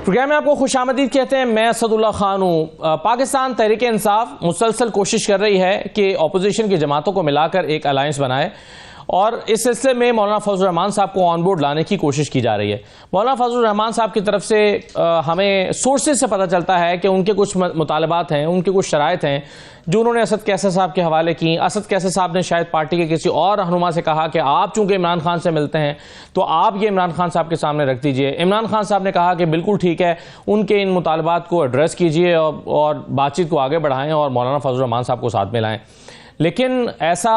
Programme میں آپ کو خوش آمدید کہتے ہیں. میں اسد اللہ خان ہوں. پاکستان تحریک انصاف مسلسل کوشش کر رہی ہے کہ اپوزیشن کی جماعتوں کو ملا کر ایک الائنس بنائے اور اس سلسلے میں مولانا فضل الرحمان صاحب کو آن بورڈ لانے کی کوشش کی جا رہی ہے. مولانا فضل الرحمان صاحب کی طرف سے ہمیں سورسز سے پتہ چلتا ہے کہ ان کے کچھ مطالبات ہیں, ان کے کچھ شرائط ہیں جو انہوں نے اسد کیسر صاحب کے حوالے کی. اسد کیسر صاحب نے شاید پارٹی کے کسی اور رہنما سے کہا کہ آپ چونکہ عمران خان سے ملتے ہیں تو آپ یہ عمران خان صاحب کے سامنے رکھ دیجئے. عمران خان صاحب نے کہا کہ بالکل ٹھیک ہے, ان کے ان مطالبات کو ایڈریس کیجئے اور بات چیت کو آگے بڑھائیں اور مولانا فضل الرحمان صاحب کو ساتھ میں لائیں. لیکن ایسا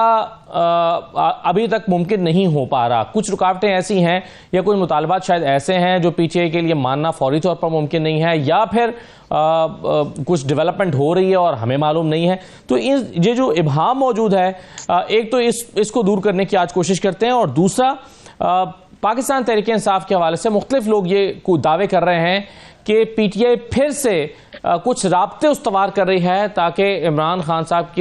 ابھی تک ممکن نہیں ہو پا رہا. کچھ رکاوٹیں ایسی ہیں یا کوئی مطالبات شاید ایسے ہیں جو پی ٹی آئی کے لیے ماننا فوری طور پر ممکن نہیں ہے, یا پھر کچھ ڈیولپمنٹ ہو رہی ہے اور ہمیں معلوم نہیں ہے. تو یہ جو ابہام موجود ہے, ایک تو اس کو دور کرنے کی آج کوشش کرتے ہیں, اور دوسرا پاکستان تحریک انصاف کے حوالے سے مختلف لوگ یہ دعوے کر رہے ہیں کہ پی ٹی آئی پھر سے کچھ رابطے استوار کر رہی ہے تاکہ عمران خان صاحب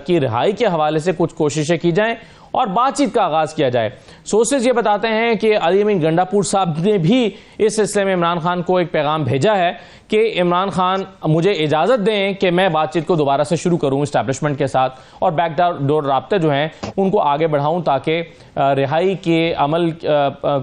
کی رہائی کے حوالے سے کچھ کوششیں کی جائیں اور بات چیت کا آغاز کیا جائے. سورسز یہ بتاتے ہیں کہ علی امین گنڈا پور صاحب نے بھی اس سلسلے میں عمران خان کو ایک پیغام بھیجا ہے کہ عمران خان مجھے اجازت دیں کہ میں بات چیت کو دوبارہ سے شروع کروں اسٹیبلشمنٹ کے ساتھ, اور بیک ڈور رابطے جو ہیں ان کو آگے بڑھاؤں تاکہ رہائی کے عمل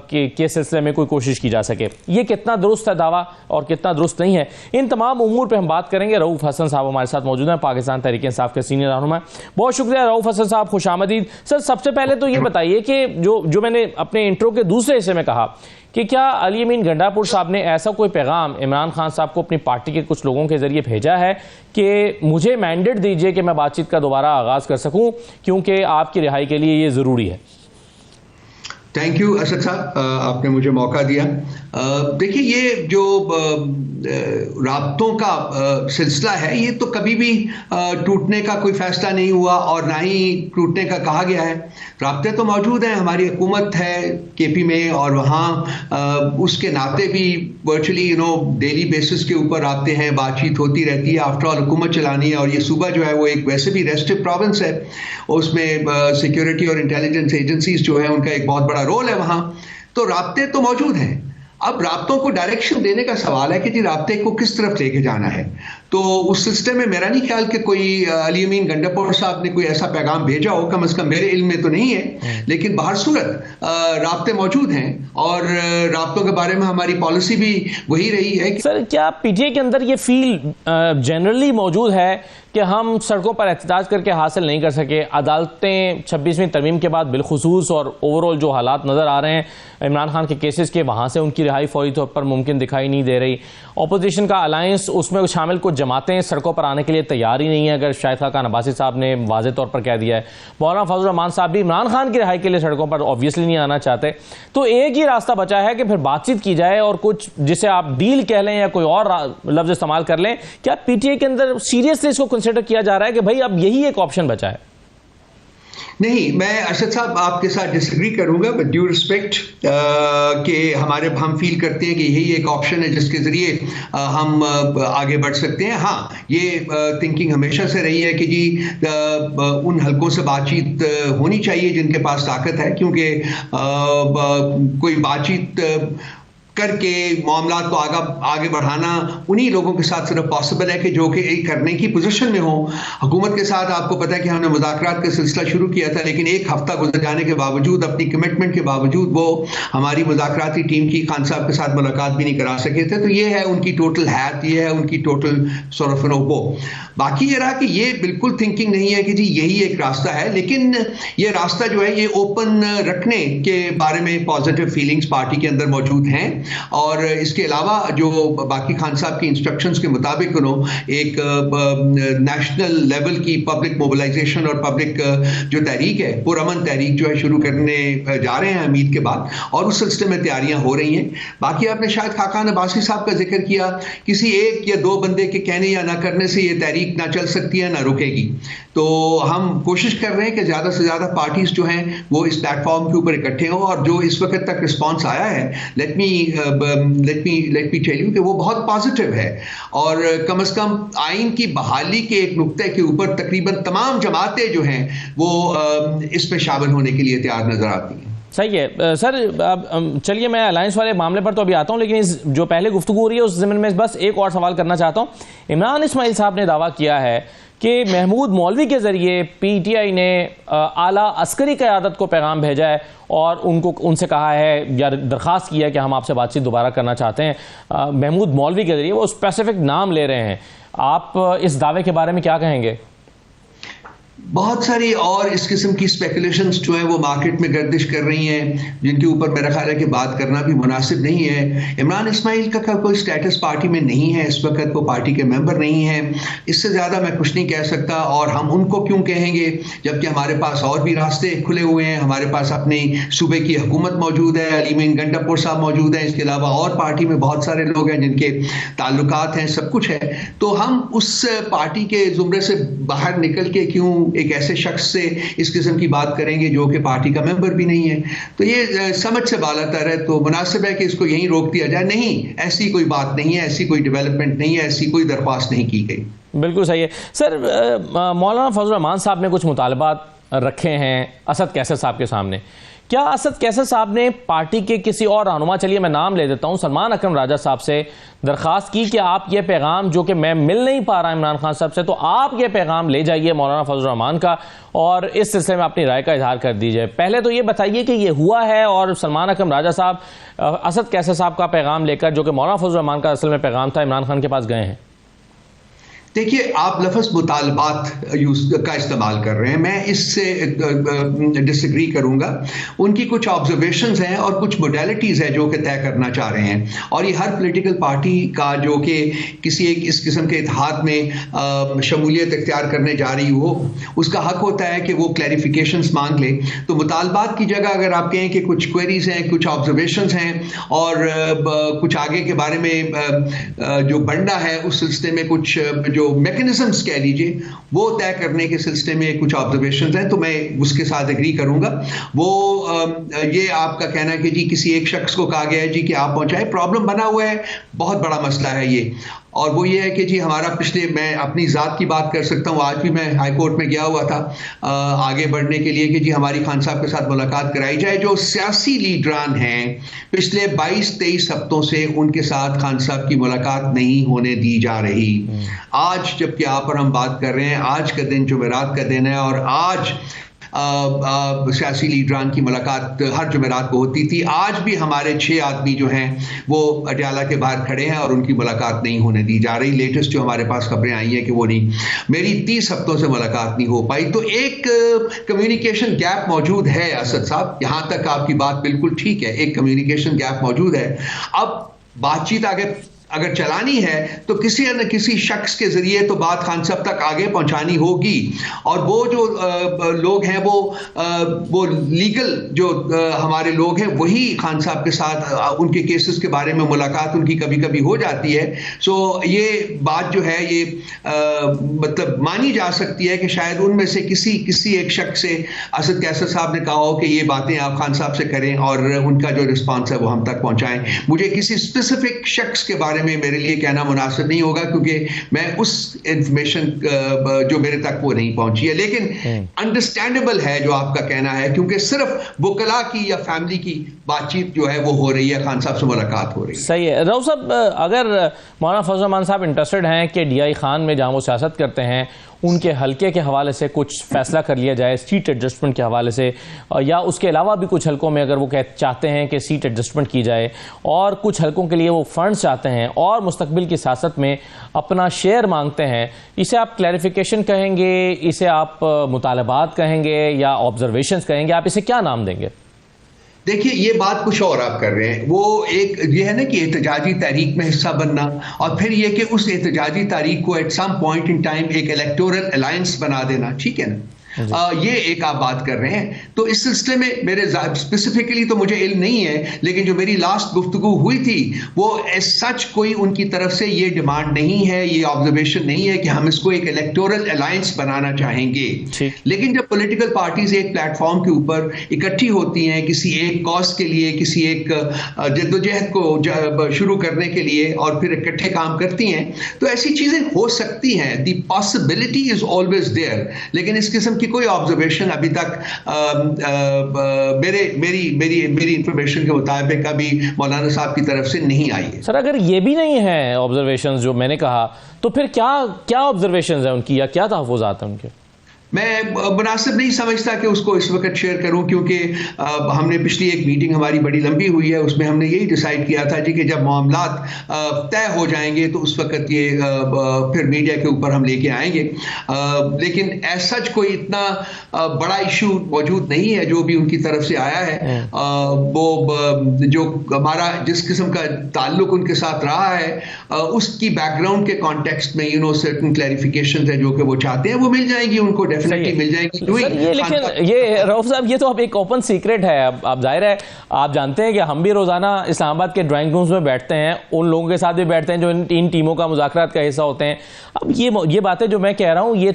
کے سلسلے میں کوئی کوشش کی جا سکے. یہ کتنا درست ہے دعویٰ اور کتنا درست نہیں ہے, ان تمام امور پہ ہم بات کریں گے. رؤوف حسن صاحب ہمارے ساتھ موجود ہیں, پاکستان تحریک انصاف کے سینئر رہنما. بہت شکریہ رؤوف حسن صاحب, خوش آمدید. سر سب سے پہلے تو یہ بتائیے کہ جو میں نے اپنے انٹرو کے دوسرے حصے میں کہا کہ کیا علی امین گنڈا پور صاحب نے ایسا کوئی پیغام عمران خان صاحب کو اپنی پارٹی کے کچھ لوگوں کے ذریعے بھیجا ہے کہ مجھے مینڈیٹ دیجئے کہ میں بات چیت کا دوبارہ آغاز کر سکوں کیونکہ آپ کی رہائی کے لیے یہ ضروری ہے؟ تھینک یو اسد صاحب, آپ نے مجھے موقع دیا. دیکھیے یہ جو رابطوں کا سلسلہ ہے یہ تو کبھی بھی ٹوٹنے کا کوئی فیصلہ نہیں ہوا اور نہ ہی ٹوٹنے کا کہا گیا ہے. رابطے تو موجود ہیں, ہماری حکومت ہے کے پی میں اور وہاں اس کے ناطے بھی ورچولی ڈیلی بیسس کے اوپر رابطے ہیں, بات چیت ہوتی رہتی ہے. آفٹر آل حکومت چلانی ہے اور یہ صوبہ جو ہے وہ ایک ویسے بھی ریسٹرکٹ پروونس ہے, اس میں سیکیورٹی اور انٹیلیجنس ایجنسیز جو ہیں ان کا ایک بہت بڑا رول ہے وہاں. تو رابطے تو موجود ہیں. اب رابطوں کو ڈائریکشن دینے کا سوال ہے کہ جی رابطے کو کس طرف لے کے جانا ہے. تو اس سلسلے میں میرا نہیں خیال کہ کوئی علی امین گنڈا پور صاحب نے کوئی ایسا پیغام بھیجا ہو, کم از کم میرے علم میں تو نہیں ہے. لیکن بہر صورت رابطے موجود ہیں اور رابطوں کے بارے میں ہماری پالیسی بھی وہی رہی ہے. سر کیا پی ٹی آئی کے اندر یہ فیل جنرلی موجود ہے کہ ہم سڑکوں پر احتجاج کر کے حاصل نہیں کر سکے؟ عدالتیں 26ویں ترمیم کے بعد بالخصوص اور اوورال جو حالات نظر آ رہے ہیں عمران خان کے کیسز کے, وہاں سے ان کی رہائی فوری طور پر ممکن دکھائی نہیں دے رہی. اپوزیشن کا الائنس, اس میں شامل کچھ جماعتیں سڑکوں پر آنے کے لیے تیار ہی نہیں ہیں, اگر شاہد خاقان عباسی صاحب نے واضح طور پر کہہ دیا ہے. مولانا فضل الرحمان صاحب بھی عمران خان کی رہائی کے لیے سڑکوں پر آبویسلی نہیں آنا چاہتے. تو ایک ہی راستہ بچا ہے کہ پھر بات چیت کی جائے اور کچھ جسے آپ ڈیل کہہ لیں یا کوئی اور لفظ استعمال کر لیں. کیا پی ٹی آئی کے اندر سیریسلی اس کو کنسیڈر کیا جا رہا ہے کہ بھائی اب یہی ایک آپشن بچا ہے؟ نہیں, میں اسد صاحب آپ کے ساتھ ڈس ایگری کروں گا ود ڈیو ریسپیکٹ کہ ہم فیل کرتے ہیں کہ یہی ایک آپشن ہے جس کے ذریعے ہم آگے بڑھ سکتے ہیں. ہاں, یہ تھنکنگ ہمیشہ سے رہی ہے کہ جی ان حلقوں سے بات چیت ہونی چاہیے جن کے پاس طاقت ہے, کیونکہ کوئی بات چیت کر کے معاملات کو آگے بڑھانا انہی لوگوں کے ساتھ صرف پاسبل ہے کہ جو کہ کرنے کی پوزیشن میں ہوں. حکومت کے ساتھ آپ کو پتہ ہے کہ ہم نے مذاکرات کا سلسلہ شروع کیا تھا, لیکن ایک ہفتہ گزر جانے کے باوجود, اپنی کمٹمنٹ کے باوجود وہ ہماری مذاکراتی ٹیم کی خان صاحب کے ساتھ ملاقات بھی نہیں کرا سکے تھے. تو یہ ہے ان کی ٹوٹل حیات, یہ ہے ان کی ٹوٹل سورف وہ. باقی یہ رہا کہ یہ بالکل تھنکنگ نہیں ہے کہ جی یہی ایک راستہ ہے, لیکن یہ راستہ جو ہے یہ اوپن رکھنے کے بارے میں پازیٹیو فیلنگز پارٹی کے اندر موجود ہیں. اور اس کے علاوہ جو باقی خان صاحب کی انسٹرکشنز کے مطابق ایک نیشنل لیول کی پبلک موبلائزیشن اور پبلک جو تحریک ہے, پرامن تحریک جو ہے شروع کرنے جا رہے ہیں امید کے بعد, اور اس سلسلے میں تیاریاں ہو رہی ہیں. باقی آپ نے شاید خاقان عباسی صاحب کا ذکر کیا, کسی ایک یا دو بندے کے کہنے یا نہ کرنے سے یہ تحریک نہ چل سکتی ہے نہ رکے گی. تو ہم کوشش کر رہے ہیں کہ زیادہ سے زیادہ پارٹیز جو ہیں وہ اس پلیٹ فارم کے اوپر اکٹھے ہوں, اور جو اس وقت تک رسپانس آیا ہے لیٹ می ٹیل یو کہ وہ بہت پازیٹیو ہے. اور کم از کم آئین کی بحالی کے ایک نقطے کے اوپر تقریباً تمام جماعتیں جو ہیں وہ اس میں شامل ہونے کے لیے تیار نظر آتی ہیں. صحیح ہے سر. چلیے میں الائنس والے معاملے پر تو ابھی آتا ہوں، لیکن جو پہلے گفتگو ہو رہی ہے اس ضمن میں بس ایک اور سوال کرنا چاہتا ہوں. عمران اسماعیل صاحب نے دعویٰ کیا ہے کہ محمود مولوی کے ذریعے پی ٹی آئی نے اعلیٰ عسکری قیادت کو پیغام بھیجا ہے اور ان سے کہا ہے یا درخواست کی ہے کہ ہم آپ سے بات چیت دوبارہ کرنا چاہتے ہیں. محمود مولوی کے ذریعے وہ اسپیسیفک نام لے رہے ہیں. آپ اس دعوے کے بارے میں کیا کہیں گے؟ بہت ساری اور اس قسم کی اسپیکولیشنز جو ہیں وہ مارکیٹ میں گردش کر رہی ہیں، جن کے اوپر میرا خیال ہے کہ بات کرنا بھی مناسب نہیں ہے. عمران اسماعیل کا کوئی سٹیٹس پارٹی میں نہیں ہے، اس وقت وہ پارٹی کے ممبر نہیں ہیں. اس سے زیادہ میں کچھ نہیں کہہ سکتا، اور ہم ان کو کیوں کہیں گے جبکہ ہمارے پاس اور بھی راستے کھلے ہوئے ہیں. ہمارے پاس اپنی صوبے کی حکومت موجود ہے، علی مین گنڈا صاحب موجود ہیں، اس کے علاوہ اور پارٹی میں بہت سارے لوگ ہیں جن کے تعلقات ہیں، سب کچھ ہے. تو ہم اس پارٹی کے زمرے سے باہر نکل کے کیوں ایک ایسے شخص سے اس قسم کی بات کریں گے جو کہ پارٹی کا ممبر بھی نہیں ہے؟ تو یہ سمجھ سے بالاتر ہے. تو مناسب ہے کہ اس کو یہیں روک دیا جائے. نہیں، ایسی کوئی بات نہیں ہے، ایسی کوئی ڈیولپمنٹ نہیں ہے، ایسی کوئی درخواست نہیں کی گئی. بالکل صحیح ہے سر. مولانا فضل الرحمان صاحب نے کچھ مطالبات رکھے ہیں اسد کیسر صاحب کے سامنے. کیا اسد کیسر صاحب نے پارٹی کے کسی اور رہنما، چلیے میں نام لے دیتا ہوں، سلمان اکرم راجہ صاحب سے درخواست کی کہ آپ یہ پیغام جو کہ میں مل نہیں پا رہا عمران خان صاحب سے، تو آپ یہ پیغام لے جائیے مولانا فضل الرحمان کا اور اس سلسلے میں اپنی رائے کا اظہار کر دیجئے؟ پہلے تو یہ بتائیے کہ یہ ہوا ہے، اور سلمان اکرم راجہ صاحب اسد کیسر صاحب کا پیغام لے کر جو کہ مولانا فضل الرحمان کا اصل میں پیغام تھا عمران خان کے پاس گئے ہیں؟ دیکھیے، آپ لفظ مطالبات کا استعمال کر رہے ہیں، میں اس سے ڈس ایگری کروں گا. ان کی کچھ آبزرویشنز ہیں اور کچھ موڈیلٹیز ہیں جو کہ طے کرنا چاہ رہے ہیں، اور یہ ہر پولیٹیکل پارٹی کا جو کہ کسی ایک اس قسم کے اتحاد میں شمولیت اختیار کرنے جا رہی ہو، اس کا حق ہوتا ہے کہ وہ کلیریفیکیشنز مانگ لے. تو مطالبات کی جگہ اگر آپ کہیں کہ کچھ کوئریز ہیں، کچھ آبزرویشنز ہیں، اور کچھ آگے کے بارے میں جو بننا ہے اس سلسلے میں کچھ جو میکنزمز کہہ لیجئے وہ طے کرنے کے سلسلے میں کچھ آبزرویشنز ہیں، تو میں اس کے ساتھ ایگری کروں گا. وہ یہ آپ کا کہنا ہے کہ جی کسی ایک شخص کو کہا گیا ہے جی کہ آپ پہنچائیں، پرابلم بنا ہوا ہے، بہت بڑا مسئلہ ہے یہ. اور وہ یہ ہے کہ جی ہمارا پچھلے، میں اپنی ذات کی بات کر سکتا ہوں، آج بھی میں ہائی کورٹ میں گیا ہوا تھا آگے بڑھنے کے لیے کہ جی ہماری خان صاحب کے ساتھ ملاقات کرائی جائے. جو سیاسی لیڈران ہیں پچھلے 22-23 ہفتوں سے ان کے ساتھ خان صاحب کی ملاقات نہیں ہونے دی جا رہی. آج جب کہ آپ پر ہم بات کر رہے ہیں، آج کا دن جمعرات کا دن ہے، اور آج سیاسی لیڈران کی ملاقات ہر جمعرات کو ہوتی تھی. آج بھی ہمارے 6 آدمی جو ہیں وہ اڈیالہ کے باہر کھڑے ہیں اور ان کی ملاقات نہیں ہونے دی جا رہی. لیٹسٹ جو ہمارے پاس خبریں آئی ہیں کہ وہ نہیں، میری 30 ہفتوں سے ملاقات نہیں ہو پائی. تو ایک کمیونیکیشن گیپ موجود ہے اسد صاحب، یہاں تک آپ کی بات بالکل ٹھیک ہے، ایک کمیونیکیشن گیپ موجود ہے. اب بات چیت آگے اگر چلانی ہے تو کسی نہ کسی شخص کے ذریعے تو بات خان صاحب تک آگے پہنچانی ہوگی، اور وہ جو لوگ ہیں وہ لیگل جو ہمارے لوگ ہیں وہی خان صاحب کے ساتھ ان کے کیسز کے بارے میں ملاقات ان کی کبھی کبھی ہو جاتی ہے. سو یہ بات جو ہے یہ مطلب مانی جا سکتی ہے کہ شاید ان میں سے کسی ایک شخص سے اسد کیسر صاحب نے کہا ہو کہ یہ باتیں آپ خان صاحب سے کریں اور ان کا جو رسپانس ہے وہ ہم تک پہنچائیں. مجھے کسی اسپیسیفک شخص کے بارے میں میرے لیے کہنا مناسب نہیں ہوگا کیونکہ میں اس انفارمیشن جو میرے تک وہ نہیں پہنچی ہے. لیکن انڈرسٹینڈیبل ہے جو آپ کا کہنا ہے، کیونکہ صرف وکلاء کی یا فیملی کی بات چیت جو ہے وہ ہو رہی ہے، خان صاحب سے ملاقات ہو رہی ہے. صحیح ہے. رؤف صاحب، اگر مولانا فضل الرحمان صاحب انٹرسٹڈ ہیں کہ ڈی آئی خان میں جہاں وہ سیاست کرتے ہیں ان کے حلقے کے حوالے سے کچھ فیصلہ کر لیا جائے سیٹ ایڈجسٹمنٹ کے حوالے سے، یا اس کے علاوہ بھی کچھ حلقوں میں اگر وہ چاہتے ہیں کہ سیٹ ایڈجسٹمنٹ کی جائے، اور کچھ حلقوں کے لیے وہ فنڈز چاہتے ہیں اور مستقبل کی سیاست میں اپنا شیئر مانگتے ہیں، اسے آپ کلیریفیکیشن کہیں گے، اسے آپ مطالبات کہیں گے، یا آبزرویشنز کہیں گے؟ آپ اسے کیا نام دیں گے؟ دیکھیے، یہ بات کچھ اور آپ کر رہے ہیں. وہ ایک یہ ہے نا کہ احتجاجی تحریک میں حصہ بننا، اور پھر یہ کہ اس احتجاجی تحریک کو at some point in time ایک الیکٹورل الائنس بنا دینا، ٹھیک ہے نا؟ یہ ایک آپ بات کر رہے ہیں. تو اس سلسلے میں میرے اسپیسیفکلی تو مجھے علم نہیں ہے، لیکن جو میری لاسٹ گفتگو ہوئی تھی وہ ایز سچ کوئی ان کی طرف سے یہ ڈیمانڈ نہیں ہے، یہ آبزرویشن نہیں ہے کہ ہم اس کو ایک الیکٹورل الائنس بنانا چاہیں گے. لیکن جب پولیٹیکل پارٹیز ایک پلیٹ فارم کے اوپر اکٹھی ہوتی ہیں کسی ایک کاز کے لیے، کسی ایک جدوجہد کو شروع کرنے کے لیے، اور پھر اکٹھے کام کرتی ہیں، تو ایسی چیزیں ہو سکتی ہیں. The possibility is always there. لیکن اس قسم کی کوئی آبزرویشن ابھی تک میری انفارمیشن کے مطابق ابھی مولانا صاحب کی طرف سے نہیں آئی ہے. سر اگر یہ بھی نہیں ہے آبزرویشن جو میں نے کہا تو پھر کیا آبزرویشنز ہیں ان کی یا کیا تحفظات ہیں ان کے؟ میں مناسب نہیں سمجھتا کہ اس کو اس وقت شیئر کروں، کیونکہ ہم نے پچھلی ایک میٹنگ ہماری بڑی لمبی ہوئی ہے، اس میں ہم نے یہی ڈیسائیڈ کیا تھا کہ جب معاملات طے ہو جائیں گے تو اس وقت یہ پھر میڈیا کے اوپر ہم لے کے آئیں گے. لیکن ایز سچ کوئی اتنا بڑا ایشو موجود نہیں ہے جو بھی ان کی طرف سے آیا ہے. وہ جو ہمارا جس قسم کا تعلق ان کے ساتھ رہا ہے اس کی بیک گراؤنڈ کے کانٹیکسٹ میں سرٹن کلیریفیکیشنز ہیں جو کہ وہ چاہتے ہیں وہ مل جائیں گی ان کو، مل جائے گی. لیکن یہ رؤف صاحب یہ تو اب ایک اوپن سیکرٹ ہے. اب ظاہر ہے آپ جانتے ہیں کہ ہم بھی روزانہ اسلام آباد کے ڈرائنگ رومز میں بیٹھتے ہیں، ان لوگوں کے ساتھ بھی بیٹھتے ہیں جو ان ٹیموں کا مذاکرات کا حصہ ہوتے ہیں. اب یہ باتیں جو میں کہہ رہا ہوں یہ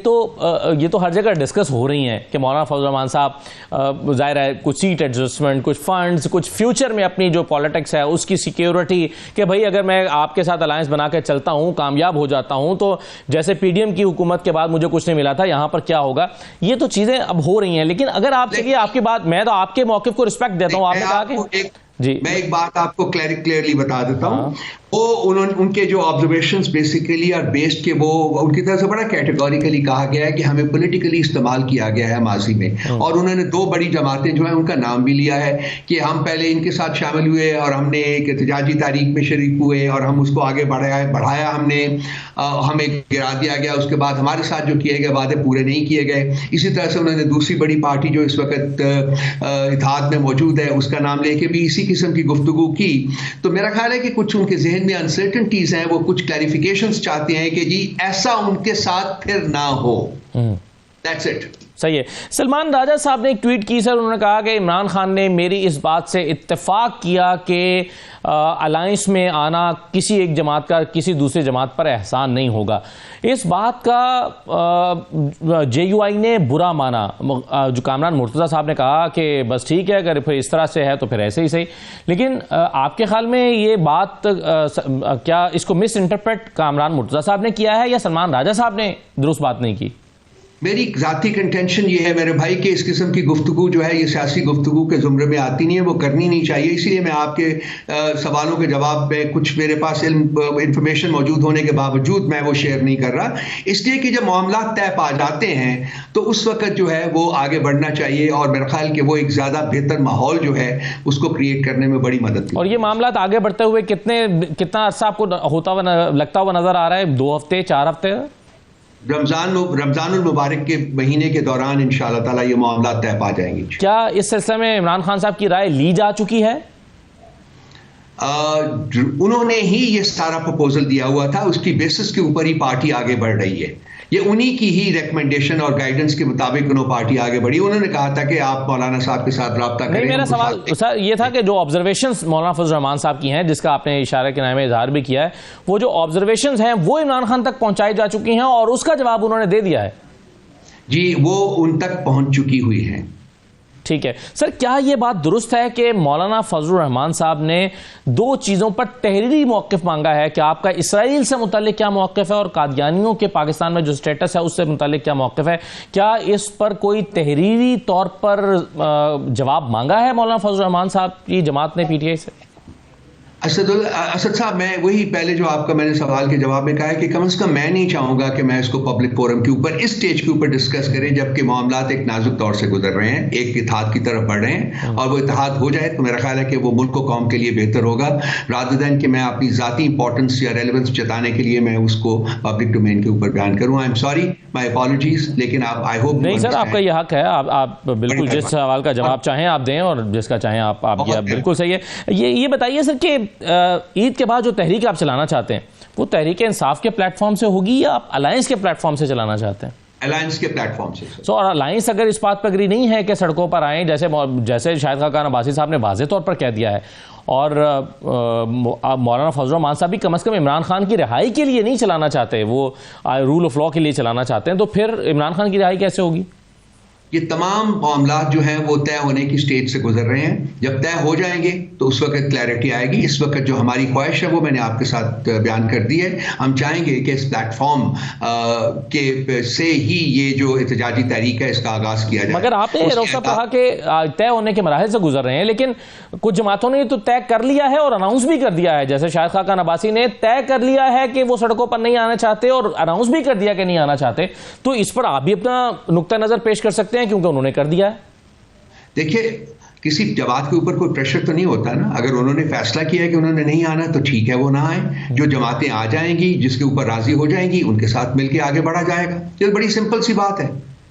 تو ہر جگہ ڈسکس ہو رہی ہیں کہ مولانا فضل الرحمان صاحب ظاہر ہے کچھ سیٹ ایڈجسٹمنٹ، کچھ فنڈز، کچھ فیوچر میں اپنی جو پالیٹکس ہے اس کی سیکیورٹی کہ بھائی اگر میں آپ کے ساتھ الائنس بنا کے چلتا ہوں، کامیاب ہو جاتا ہوں تو جیسے پی ڈی ایم کی حکومت کے بعد مجھے کچھ نہیں ملا تھا، یہاں پر کیا ہوگا. یہ تو چیزیں اب ہو رہی ہیں. لیکن اگر آپ چاہیے آپ کی بات، میں تو آپ کے موقف کو رسپیکٹ دیتا ہوں. آپ نے کہا کہ جی میں ایک بات آپ کو کلیئرلی بتا دیتا ہوں. وہ ان کے جو آبزرویشنز بیسیکلی اور بیسڈ کے وہ ان کی طرف سے بڑا کیٹیگوریکلی کہا گیا ہے کہ ہمیں پولیٹیکلی استعمال کیا گیا ہے ماضی میں. اور انہوں نے دو بڑی جماعتیں جو ہیں ان کا نام بھی لیا ہے کہ ہم پہلے ان کے ساتھ شامل ہوئے اور ہم نے ایک احتجاجی تحریک میں شریک ہوئے اور ہم اس کو آگے بڑھایا ہمیں گرا دیا گیا. اس کے بعد ہمارے ساتھ جو کیے گئے وعدے پورے نہیں کیے گئے. اسی طرح سے انہوں نے دوسری بڑی پارٹی جو اس وقت اتحاد میں موجود ہے اس کا نام لے کے بھی اسی قسم کی گفتگو کی. تو میرا خیال ہے کہ کچھ ان کے ذہن میں انسرٹنٹیز ہیں، وہ کچھ کلیریفیکیشنز چاہتے ہیں کہ جی ایسا ان کے ساتھ پھر نہ ہو. That's it. صحیح ہے. سلمان راجہ صاحب نے ایک ٹویٹ کی سر، انہوں نے کہا کہ عمران خان نے میری اس بات سے اتفاق کیا کہ الائنس میں آنا کسی ایک جماعت کا کسی دوسری جماعت پر احسان نہیں ہوگا. اس بات کا جے یو آئی نے برا مانا. جو کامران مرتضیٰ صاحب نے کہا کہ بس ٹھیک ہے اگر پھر اس طرح سے ہے تو پھر ایسے ہی صحیح. لیکن آپ کے خیال میں یہ بات کیا اس کو مس انٹرپریٹ کامران مرتضیٰ صاحب نے کیا ہے یا سلمان راجہ صاحب نے درست بات نہیں کی؟ میری ذاتی کنٹینشن یہ ہے میرے بھائی کہ اس قسم کی گفتگو جو ہے یہ سیاسی گفتگو کے زمرے میں آتی نہیں ہے، وہ کرنی نہیں چاہیے. اسی لیے میں آپ کے سوالوں کے جواب میں کچھ میرے پاس انفارمیشن موجود ہونے کے باوجود میں وہ شیئر نہیں کر رہا، اس لیے کہ جب معاملات طے پا جاتے ہیں تو اس وقت جو ہے وہ آگے بڑھنا چاہیے اور میرا خیال کہ وہ ایک زیادہ بہتر ماحول جو ہے اس کو کریٹ کرنے میں بڑی مدد کی. اور یہ معاملات آگے بڑھتے ہوئے کتنا عرصہ آپ کو لگتا ہوا نظر آ رہا ہے؟ 2 ہفتے 4 ہفتے؟ رمضان المبارک کے مہینے کے دوران انشاءاللہ تعالیٰ یہ معاملات طے پا جائیں گے. کیا اس سلسلے میں عمران خان صاحب کی رائے لی جا چکی ہے؟ انہوں نے ہی یہ سارا پروپوزل دیا ہوا تھا، اس کی بیسس کے اوپر ہی پارٹی آگے بڑھ رہی ہے. یہ انہی کی ہی ریکمنڈیشن اور گائیڈنس کے مطابق انہوں پارٹی آگے بڑھی. انہوں نے کہا تھا کہ آپ مولانا صاحب کے ساتھ رابطہ کریں. نہیں، میرا سوال سر یہ تھا کہ جو آبزرویشنز مولانا فضل الرحمان صاحب کی ہیں جس کا آپ نے اشارہ کے نام میں اظہار بھی کیا ہے، وہ جو آبزرویشنز ہیں وہ عمران خان تک پہنچائی جا چکی ہیں اور اس کا جواب انہوں نے دے دیا ہے؟ جی وہ ان تک پہنچ چکی ہوئی ہیں. ٹھیک ہے سر، کیا یہ بات درست ہے کہ مولانا فضل الرحمان صاحب نے 2 چیزوں پر تحریری موقف مانگا ہے کہ آپ کا اسرائیل سے متعلق کیا موقف ہے اور قادیانیوں کے پاکستان میں جو سٹیٹس ہے اس سے متعلق کیا موقف ہے؟ کیا اس پر کوئی تحریری طور پر جواب مانگا ہے مولانا فضل الرحمان صاحب کی جماعت نے پی ٹی آئی سے؟ اسد صاحب، میں وہی پہلے جو آپ کا میں نے سوال کے جواب میں کہا ہے کہ کم از کم میں نہیں چاہوں گا کہ میں اس کو پبلک فورم کے اوپر اس سٹیج کے اوپر ڈسکس کریں جبکہ معاملات ایک نازک دور سے گزر رہے ہیں، ایک اتحاد کی طرف بڑھ رہے ہیں اور وہ اتحاد ہو جائے تو میرا خیال ہے کہ وہ ملک و قوم کے لیے بہتر ہوگا رادر دین کہ میں اپنی ذاتی امپورٹنس یا ریلیونس جتانے کے لیے میں اس کو پبلک ڈومین کے اوپر بیان کروں. I am sorry, my apologies. لیکن آئی ہوپ نہیں سر، آپ کا یہ حق ہے، آپ بالکل جس سوال کا جواب چاہیں آپ دیں اور جس کا چاہیں آپ بالکل صحیح ہے. یہ بتائیے سر کہ عید کے بعد جو تحریک آپ چلانا چاہتے ہیں وہ تحریک انصاف کے پلیٹ فارم سے ہوگی یا آپ الائنس کے پلیٹ فارم سے چلانا چاہتے ہیں؟ الائنس کے پلیٹ فارم سے. اور الائنس اگر اس بات پر اگری نہیں ہے کہ سڑکوں پر آئیں جیسے شاہد خاقان عباسی صاحب نے واضح طور پر کہہ دیا ہے اور مولانا فضل الرحمان صاحب بھی کم از کم عمران خان کی رہائی کے لیے نہیں چلانا چاہتے، وہ رول آف لا کے لیے چلانا چاہتے ہیں، تو پھر عمران خان کی رہائی کیسے ہوگی؟ یہ تمام معاملات جو ہیں وہ طے ہونے کی سٹیج سے گزر رہے ہیں. جب طے ہو جائیں گے تو اس وقت کلیئرٹی آئے گی. اس وقت جو ہماری خواہش ہے وہ میں نے آپ کے ساتھ بیان کر دی ہے. ہم چاہیں گے کہ اس پلیٹ فارم کے سے ہی یہ جو احتجاجی تحریک ہے اس کا آغاز کیا جائے. مگر آپ نے رؤف صاحب کہا کہ طے ہونے کے مراحل سے گزر رہے ہیں، لیکن کچھ جماعتوں نے تو طے کر لیا ہے اور اناؤنس بھی کر دیا ہے. جیسے شاہد خاقان عباسی نے طے کر لیا ہے کہ وہ سڑکوں پر نہیں آنا چاہتے اور اناؤنس بھی کر دیا کہ نہیں آنا چاہتے. تو اس پر آپ بھی اپنا نقطہ نظر پیش کر سکتے ہیں کیونکہ انہوں نے کر دیا ہے. دیکھیے کسی جماعت کے اوپر کوئی پریشر تو نہیں ہوتا نا. اگر انہوں نے فیصلہ کیا ہے کہ انہوں نے نہیں آنا تو ٹھیک ہے، وہ نہ آئیں. جو جماعتیں آ جائیں گی، جس کے اوپر راضی ہو جائیں گی، ان کے ساتھ مل کے آگے بڑھا جائے گا. یہ بڑی سمپل سی بات ہے،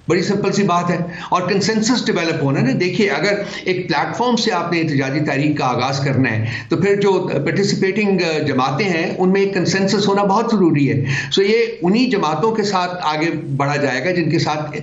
بڑی سمپل سی بات ہے. اور کنسنسس ڈیولپ ہونا نا. دیکھیے اگر ایک پلیٹ فارم سے آپ نے احتجاجی تحریک کا آغاز کرنا ہے تو پھر جو پارٹیسپیٹنگ جماعتیں ہیں ان میں ایک کنسنسس ہونا بہت ضروری ہے. سو یہ انہی جماعتوں کے ساتھ آگے بڑھا جائے گا جن کے ساتھ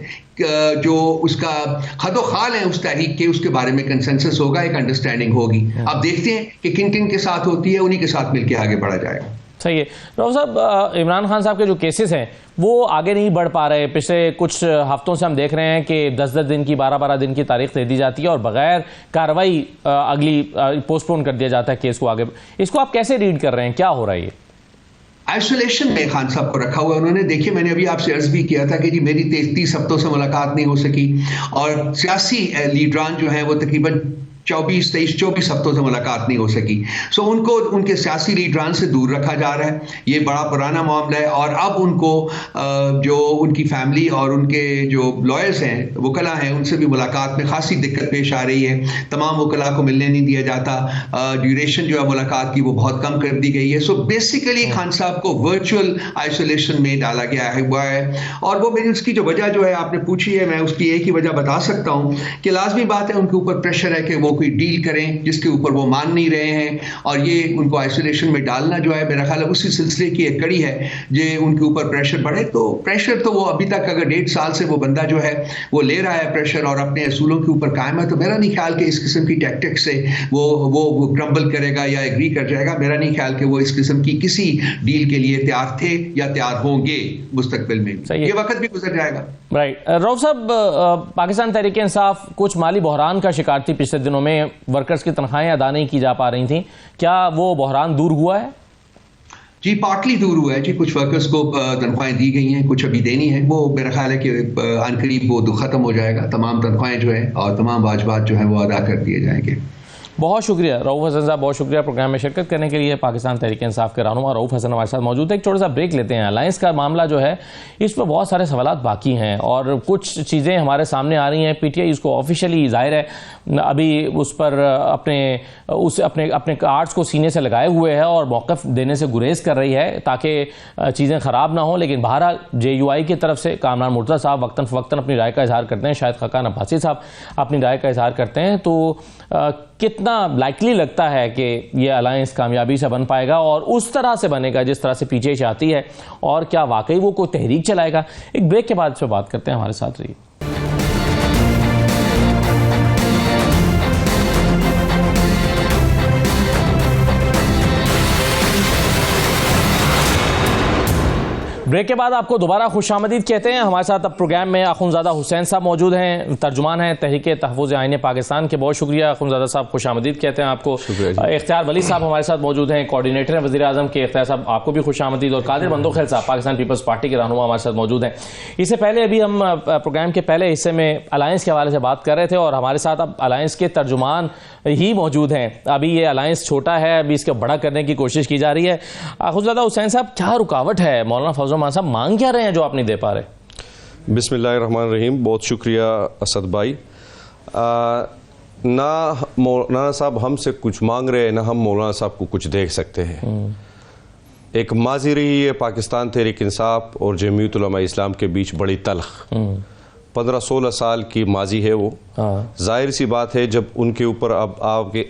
جو اس کا خد و خال ہے اس تحریک کے، اس کے بارے میں کنسنسس ہوگا، ایک انڈرسٹینڈنگ ہوگی. اب دیکھتے ہیں کہ کن کن کے ساتھ ہوتی ہے، انہی کے ساتھ مل کے آگے بڑھا جائے گا. صحیح ہے. رؤف صاحب، عمران خان صاحب کے جو کیسز ہیں وہ آگے نہیں بڑھ پا رہے. پچھلے کچھ ہفتوں سے ہم دیکھ رہے ہیں کہ 10 دن کی 12 دن کی تاریخ دے دی جاتی ہے اور بغیر کارروائی اگلی پوسٹ پون کر دیا جاتا ہے کیس کو آگے. اس کو آپ کیسے ریڈ کر رہے ہیں؟ کیا ہو رہا ہے یہ؟ آئسولیشن میں خان صاحب کو رکھا ہوا. انہوں نے دیکھیے میں نے ابھی آپ سے عرض بھی کیا تھا کہ جی میری 30 ہفتوں سے ملاقات نہیں ہو سکی اور سیاسی لیڈران جو ہیں وہ تقریباً 24 ہفتوں سے ملاقات نہیں ہو سکی. سو ان کو ان کے سیاسی لیڈران سے دور رکھا جا رہا ہے. یہ بڑا پرانا معاملہ ہے اور اب ان کو جو ان کی فیملی اور ان کے جو لائرز ہیں، وکلا ہیں، ان سے بھی ملاقات میں خاصی دقت پیش آ رہی ہے. تمام وکلا کو ملنے نہیں دیا جاتا. ڈیوریشن جو ہے ملاقات کی وہ بہت کم کر دی گئی ہے. سو بیسیکلی خان صاحب کو ورچوئل آئسولیشن میں ڈالا گیا ہوا ہے. اور وہ میری اس کی جو وجہ جو ہے آپ نے پوچھی ہے، میں اس کی ایک ہی وجہ بتا سکتا ہوں کہ لازمی بات ہے ان کے اوپر پریشر ہے کہ وہ کوئی ڈیل کریں جس کے اوپر وہ مان نہیں رہے ہیں. اور یہ ان کو آئسولیشن میں ڈالنا جو ہے میرا خیال ہے اسی سلسلے کی ایک کڑی ہے. یہ ان کے اوپر پریشر بڑھے تو پریشر تو وہ ابھی تک اگر 1.5 سال سے وہ بندہ جو ہے وہ لے رہا ہے پریشر اور اپنے اصولوں کے اوپر قائم ہے، تو میرا نہیں خیال کہ اس قسم کی ٹیکٹک سے وہ کرمبل کرے گا یا ایگری کر جائے گا. میرا نہیں خیال کہ وہ اس قسم کی کسی ڈیل کے لیے تیار تھے یا تیار ہوں گے مستقبل میں. یہ وقت بھی گزر جائے گا. رائٹ. رؤف صاحب، پاکستان تحریک انصاف کچھ مالی بحران کا شکار تھی پچھلے دنوں میں. ورکرز کی تنخواہیں ادا نہیں کی جا پا رہی تھیں. کیا وہ بحران دور ہوا ہے؟ جی پارٹلی دور ہوا ہے. جی کچھ ورکرز کو تنخواہیں دی گئی ہیں، کچھ ابھی دینی ہیں. وہ میرا خیال ہے کہ عنقریب وہ ختم ہو جائے گا. تمام تنخواہیں جو ہیں اور تمام واجبات جو ہیں وہ ادا کر دیے جائیں گے. بہت شکریہ رؤف حسن صاحب، بہت شکریہ پروگرام میں شرکت کرنے کے لیے. پاکستان تحریک انصاف کے رہنما رؤف حسن ہمارے ساتھ موجود ہے. ایک چھوٹا سا بریک لیتے ہیں. الائنس کا معاملہ جو ہے اس پہ بہت سارے سوالات باقی ہیں اور کچھ چیزیں ہمارے سامنے آ رہی ہیں. پی ٹی آئی اس کو آفیشلی ظاہر ہے ابھی اس پر اپنے کارڈز کو سینے سے لگائے ہوئے ہے اور موقف دینے سے گریز کر رہی ہے تاکہ چیزیں خراب نہ ہوں. لیکن بہرحال جے یو آئی کی طرف سے کامران مرتضیٰ صاحب وقتاً فوقتاً اپنی رائے کا اظہار کرتے ہیں. شاہد خاقان عباسی صاحب اپنی رائے کا اظہار کرتے ہیں. تو کتنا لائکلی لگتا ہے کہ یہ الائنس کامیابی سے بن پائے گا اور اس طرح سے بنے گا جس طرح سے پی ٹی آئی چاہتی ہے، اور کیا واقعی وہ کوئی تحریک چلائے گا؟ ایک بریک کے بعد اس پہ بات کرتے ہیں. ہمارے ساتھ رہیے. بریک کے بعد آپ کو دوبارہ خوش آمدید کہتے ہیں. ہمارے ساتھ اب پروگرام میں اخونزادہ حسین صاحب موجود ہیں، ترجمان ہیں تحریک تحفظ آئین پاکستان کے. بہت شکریہ اخونزادہ صاحب، خوش آمدید کہتے ہیں آپ کو. اختیار ولی صاحب ہمارے ساتھ موجود ہیں، کوارڈینیٹر ہیں وزیر اعظم کے. اختیار صاحب آپ کو بھی خوش آمدید. اور قادر بندوخیل صاحب پاکستان پیپلز پارٹی کے رہنما ہمارے ساتھ موجود ہیں. اس سے پہلے ابھی ہم پروگرام کے پہلے حصے میں الائنس کے حوالے سے بات کر رہے تھے اور ہمارے ساتھ اب الائنس کے ترجمان ہی موجود ہیں. ابھی یہ الائنس چھوٹا ہے، ابھی اس کو بڑا کرنے کی کوشش کی جا رہی ہے. اخونزادہ حسین صاحب، کیا رکاوٹ ہے؟ مولانا فضل الرحمان صاحب مانگ کیا رہے ہیں جو آپ نہیں دے پا رہے؟ بسم اللہ الرحمن الرحیم. بہت شکریہ اسد بھائی. نہ مولانا صاحب ہم سے کچھ مانگ رہے ہیں، نہ ہم مولانا صاحب کو کچھ دیکھ سکتے ہیں. ایک ماضی رہی ہے پاکستان تحریک انصاف اور جمعیت علماء اسلام کے بیچ بڑی تلخ. 15-16 سال کی ماضی ہے وہ. ظاہر سی بات ہے جب ان کے اوپر اب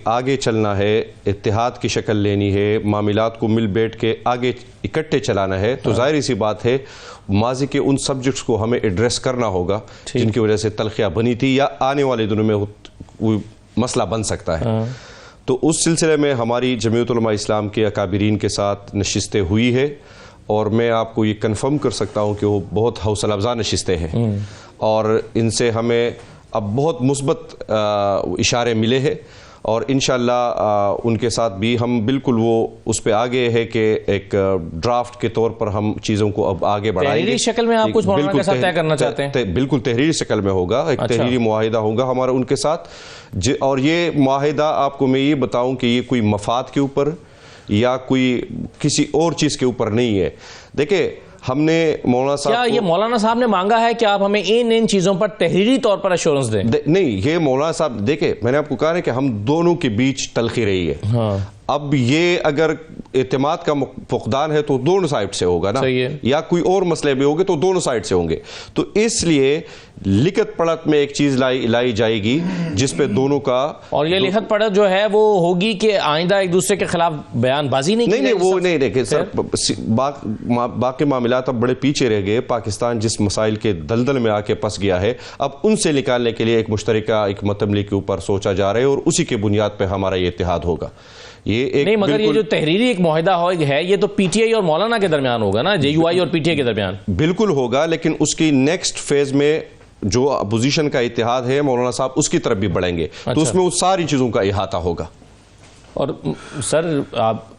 آگے چلنا ہے، اتحاد کی شکل لینی ہے، معاملات کو مل بیٹھ کے آگے اکٹھے چلانا ہے، تو ظاہر سی بات ہے ماضی کے ان سبجیکٹس کو ہمیں ایڈریس کرنا ہوگا جن کی وجہ سے تلخیاں بنی تھی یا آنے والے دنوں میں مسئلہ بن سکتا ہے. تو اس سلسلے میں ہماری جمعیت علماء اسلام کے اکابرین کے ساتھ نشستیں ہوئی ہے اور میں آپ کو یہ کنفرم کر سکتا ہوں کہ وہ بہت حوصلہ افزا نشستیں ہیں. اور ان سے ہمیں اب بہت مثبت اشارے ملے ہیں، اور انشاءاللہ ان کے ساتھ بھی ہم بالکل وہ اس پہ آگے ہے کہ ایک ڈرافٹ کے طور پر ہم چیزوں کو اب آگے بڑھائیں گے۔ تحریری شکل میں آپ کچھ مولانا کے ساتھ طے کرنا چاہتے ہیں؟ بالکل تحریری شکل میں ہوگا، ایک تحریری معاہدہ ہوگا ہمارا ان کے ساتھ، اور یہ معاہدہ آپ کو میں یہ بتاؤں کہ یہ کوئی مفاد کے اوپر یا کوئی کسی اور چیز کے اوپر نہیں ہے۔ دیکھیں ہم نے مولانا صاحب، کیا یہ مولانا صاحب نے مانگا ہے کہ آپ ہمیں ان چیزوں پر تحریری طور پر ایشورنس دیں؟ نہیں، یہ مولانا صاحب دیکھیں میں نے آپ کو کہا ہے کہ ہم دونوں کے بیچ تلخی رہی ہے۔ اب یہ اگر اعتماد کا فقدان ہے تو دونوں سائڈ سے ہوگا نا، یا کوئی اور مسئلے بھی ہوگے تو دونوں سائڈ سے ہوں گے، تو اس لیے لکھت پڑھت میں ایک چیز لائی جائے گی جس پہ دونوں کا، اور یہ لکھت پڑھت جو ہے وہ ہوگی کہ آئندہ ایک دوسرے کے خلاف بیان بازی نہیں، وہ نہیں دیکھیں سر، باقی معاملات اب بڑے پیچھے رہ گئے۔ پاکستان جس مسائل کے دلدل میں آ کے پس گیا ہے، اب ان سے نکالنے کے لیے ایک مشترکہ ایک متملی کے اوپر سوچا جا رہا ہے، اور اسی کے بنیاد پہ ہمارا یہ اتحاد ہوگا۔ نہیں، مگر یہ جو تحریری ایک معاہدہ ہے یہ تو پی ٹی آئی اور مولانا کے درمیان ہوگا نا، جے یو آئی اور پی ٹی آئی کے درمیان بالکل ہوگا، لیکن اس کی نیکسٹ فیز میں جو اپوزیشن کا اتحاد ہے مولانا صاحب اس کی طرف بھی بڑھیں گے، تو اس میں وہ ساری چیزوں کا احاطہ ہوگا۔ اور سر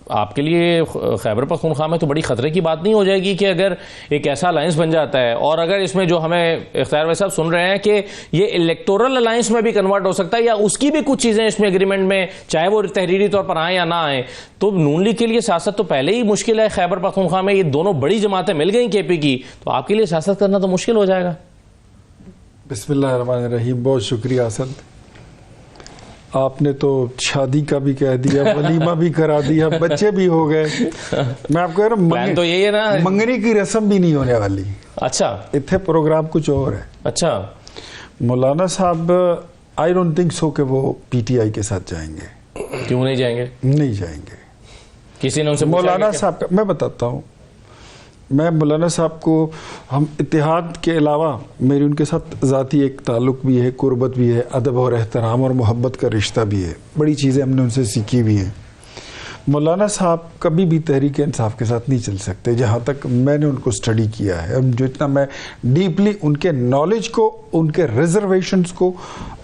آپ کے لیے خیبر پختونخوا میں تو بڑی خطرے کی بات نہیں ہو جائے گی کہ اگر ایک ایسا الائنس بن جاتا ہے، اور اگر اس میں جو ہمیں اختیار بھائی صاحب سن رہے ہیں کہ یہ الیکٹورل الائنس میں بھی کنورٹ ہو سکتا ہے، یا اس کی بھی کچھ چیزیں اس میں اگریمنٹ میں چاہے وہ تحریری طور پر آئیں یا نہ آئیں، تو نون لیگ کے لیے سیاست تو پہلے ہی مشکل ہے خیبر پختونخوا میں، یہ دونوں بڑی جماعتیں مل گئیں کے پی کی، تو آپ کے لیے سیاست کرنا تو مشکل ہو جائے گا۔ بسم اللہ الرحمن الرحیم، بہت شکریہ اسد، آپ نے تو شادی کا بھی کہہ دیا، ولیمہ بھی کرا دیا، بچے بھی ہو گئے۔ میں آپ کو کہہ رہا ہوں منگنی کی رسم بھی نہیں ہونے والی۔ اچھا، اتنے پروگرام کچھ اور ہے۔ اچھا، مولانا صاحب آئی ڈونٹ تھنک سو کہ وہ پی ٹی آئی کے ساتھ جائیں گے۔ کیوں نہیں جائیں گے؟ نہیں جائیں گے۔ کسی نے ان سے مولانا صاحب میں بتاتا ہوں، میں مولانا صاحب کو، ہم اتحاد کے علاوہ میری ان کے ساتھ ذاتی ایک تعلق بھی ہے، قربت بھی ہے، ادب اور احترام اور محبت کا رشتہ بھی ہے، بڑی چیزیں ہم نے ان سے سیکھی بھی ہیں۔ مولانا صاحب کبھی بھی تحریک انصاف کے ساتھ نہیں چل سکتے، جہاں تک میں نے ان کو اسٹڈی کیا ہے، جو اتنا میں ڈیپلی ان کے نالج کو، ان کے ریزرویشنز کو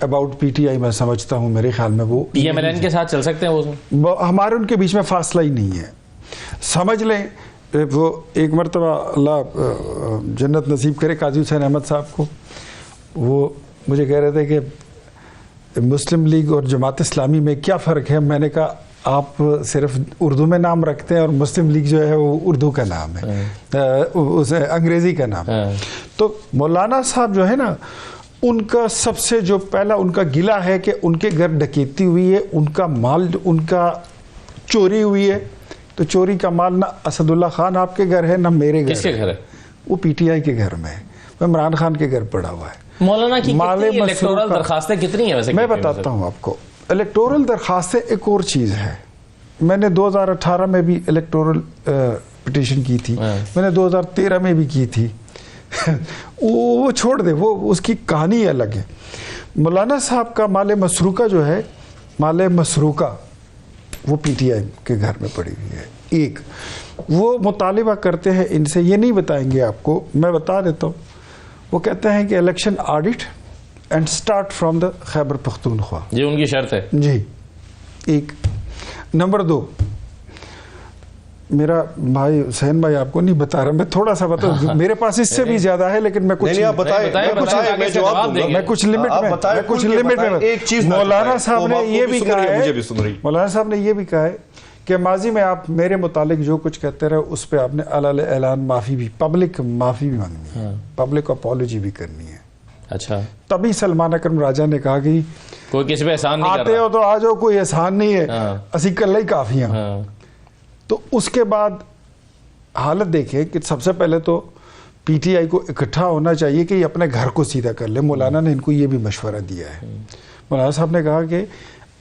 اباؤٹ پی ٹی آئی میں سمجھتا ہوں، میرے خیال میں وہ پی ایم ایل این کے ساتھ چل سکتے ہیں، وہ ہمارے ان کے بیچ میں فاصلہ ہی نہیں ہے۔ سمجھ لیں، وہ ایک مرتبہ اللہ جنت نصیب کرے قاضی حسین احمد صاحب کو، وہ مجھے کہہ رہے تھے کہ مسلم لیگ اور جماعت اسلامی میں کیا فرق ہے؟ میں نے کہا آپ صرف اردو میں نام رکھتے ہیں، اور مسلم لیگ جو ہے وہ اردو کا نام ہے، اسے انگریزی کا نام ہے۔ تو مولانا صاحب جو ہے نا، ان کا سب سے جو پہلا ان کا گلہ ہے کہ ان کے گھر ڈکیتی ہوئی ہے، ان کا مال ان کا چوری ہوئی ہے، تو چوری کا مال نہ اسد اللہ خان آپ کے گھر ہے نہ میرے گھر۔ کس کے گھر ہے؟ وہ پی ٹی آئی کے گھر میں ہے، وہ عمران خان کے گھر پڑا ہوا ہے۔ مولانا کی الیکٹورل درخواستیں کتنی ہیں ویسے؟ میں بتاتا ہوں آپ کو، الیکٹورل درخواستیں ایک اور چیز ہے۔ میں نے 2018 میں بھی الیکٹورل پٹیشن کی تھی، میں نے 2013 میں بھی کی تھی، وہ چھوڑ دے، وہ اس کی کہانی الگ ہے۔ مولانا صاحب کا مال مسروقہ جو ہے، مال مسروقہ وہ پی ٹی آئی کے گھر میں پڑی ہوئی ہے۔ ایک وہ مطالبہ کرتے ہیں ان سے، یہ نہیں بتائیں گے آپ کو، میں بتا دیتا ہوں، وہ کہتے ہیں کہ election audit and start from the Khyber Pakhtunkhwa, یہ ان کی شرط ہے جی۔ ایک نمبر 2، میرا بھائی حسین بھائی آپ کو نہیں بتا رہا، میں تھوڑا سا بتا، میرے پاس اس سے بھی زیادہ ہے، لیکن میں کچھ لمٹ میں، مولانا صاحب نے یہ بھی کہا ہے، مولانا صاحب نے یہ بھی کہا ہے کہ ماضی میں آپ میرے متعلق جو کچھ کہتے رہے اس پہ آپ نے اعلی اعلان معافی بھی، پبلک معافی بھی مانگنی ہے، پبلک اپالوجی بھی کرنی ہے۔ اچھا، تبھی سلمان اکرم راجہ نے کہا کہ کوئی کسی پہ احسان نہیں آتے ہو تو آ جاؤ، کوئی احسان نہیں ہے، اسی کلے ہی کافی ہیں۔ تو اس کے بعد حالت دیکھیں کہ سب سے پہلے تو پی ٹی آئی کو اکٹھا ہونا چاہیے کہ یہ اپنے گھر کو سیدھا کر لے۔ مولانا نے ان کو یہ بھی مشورہ دیا ہے۔ مولانا صاحب نے کہا کہ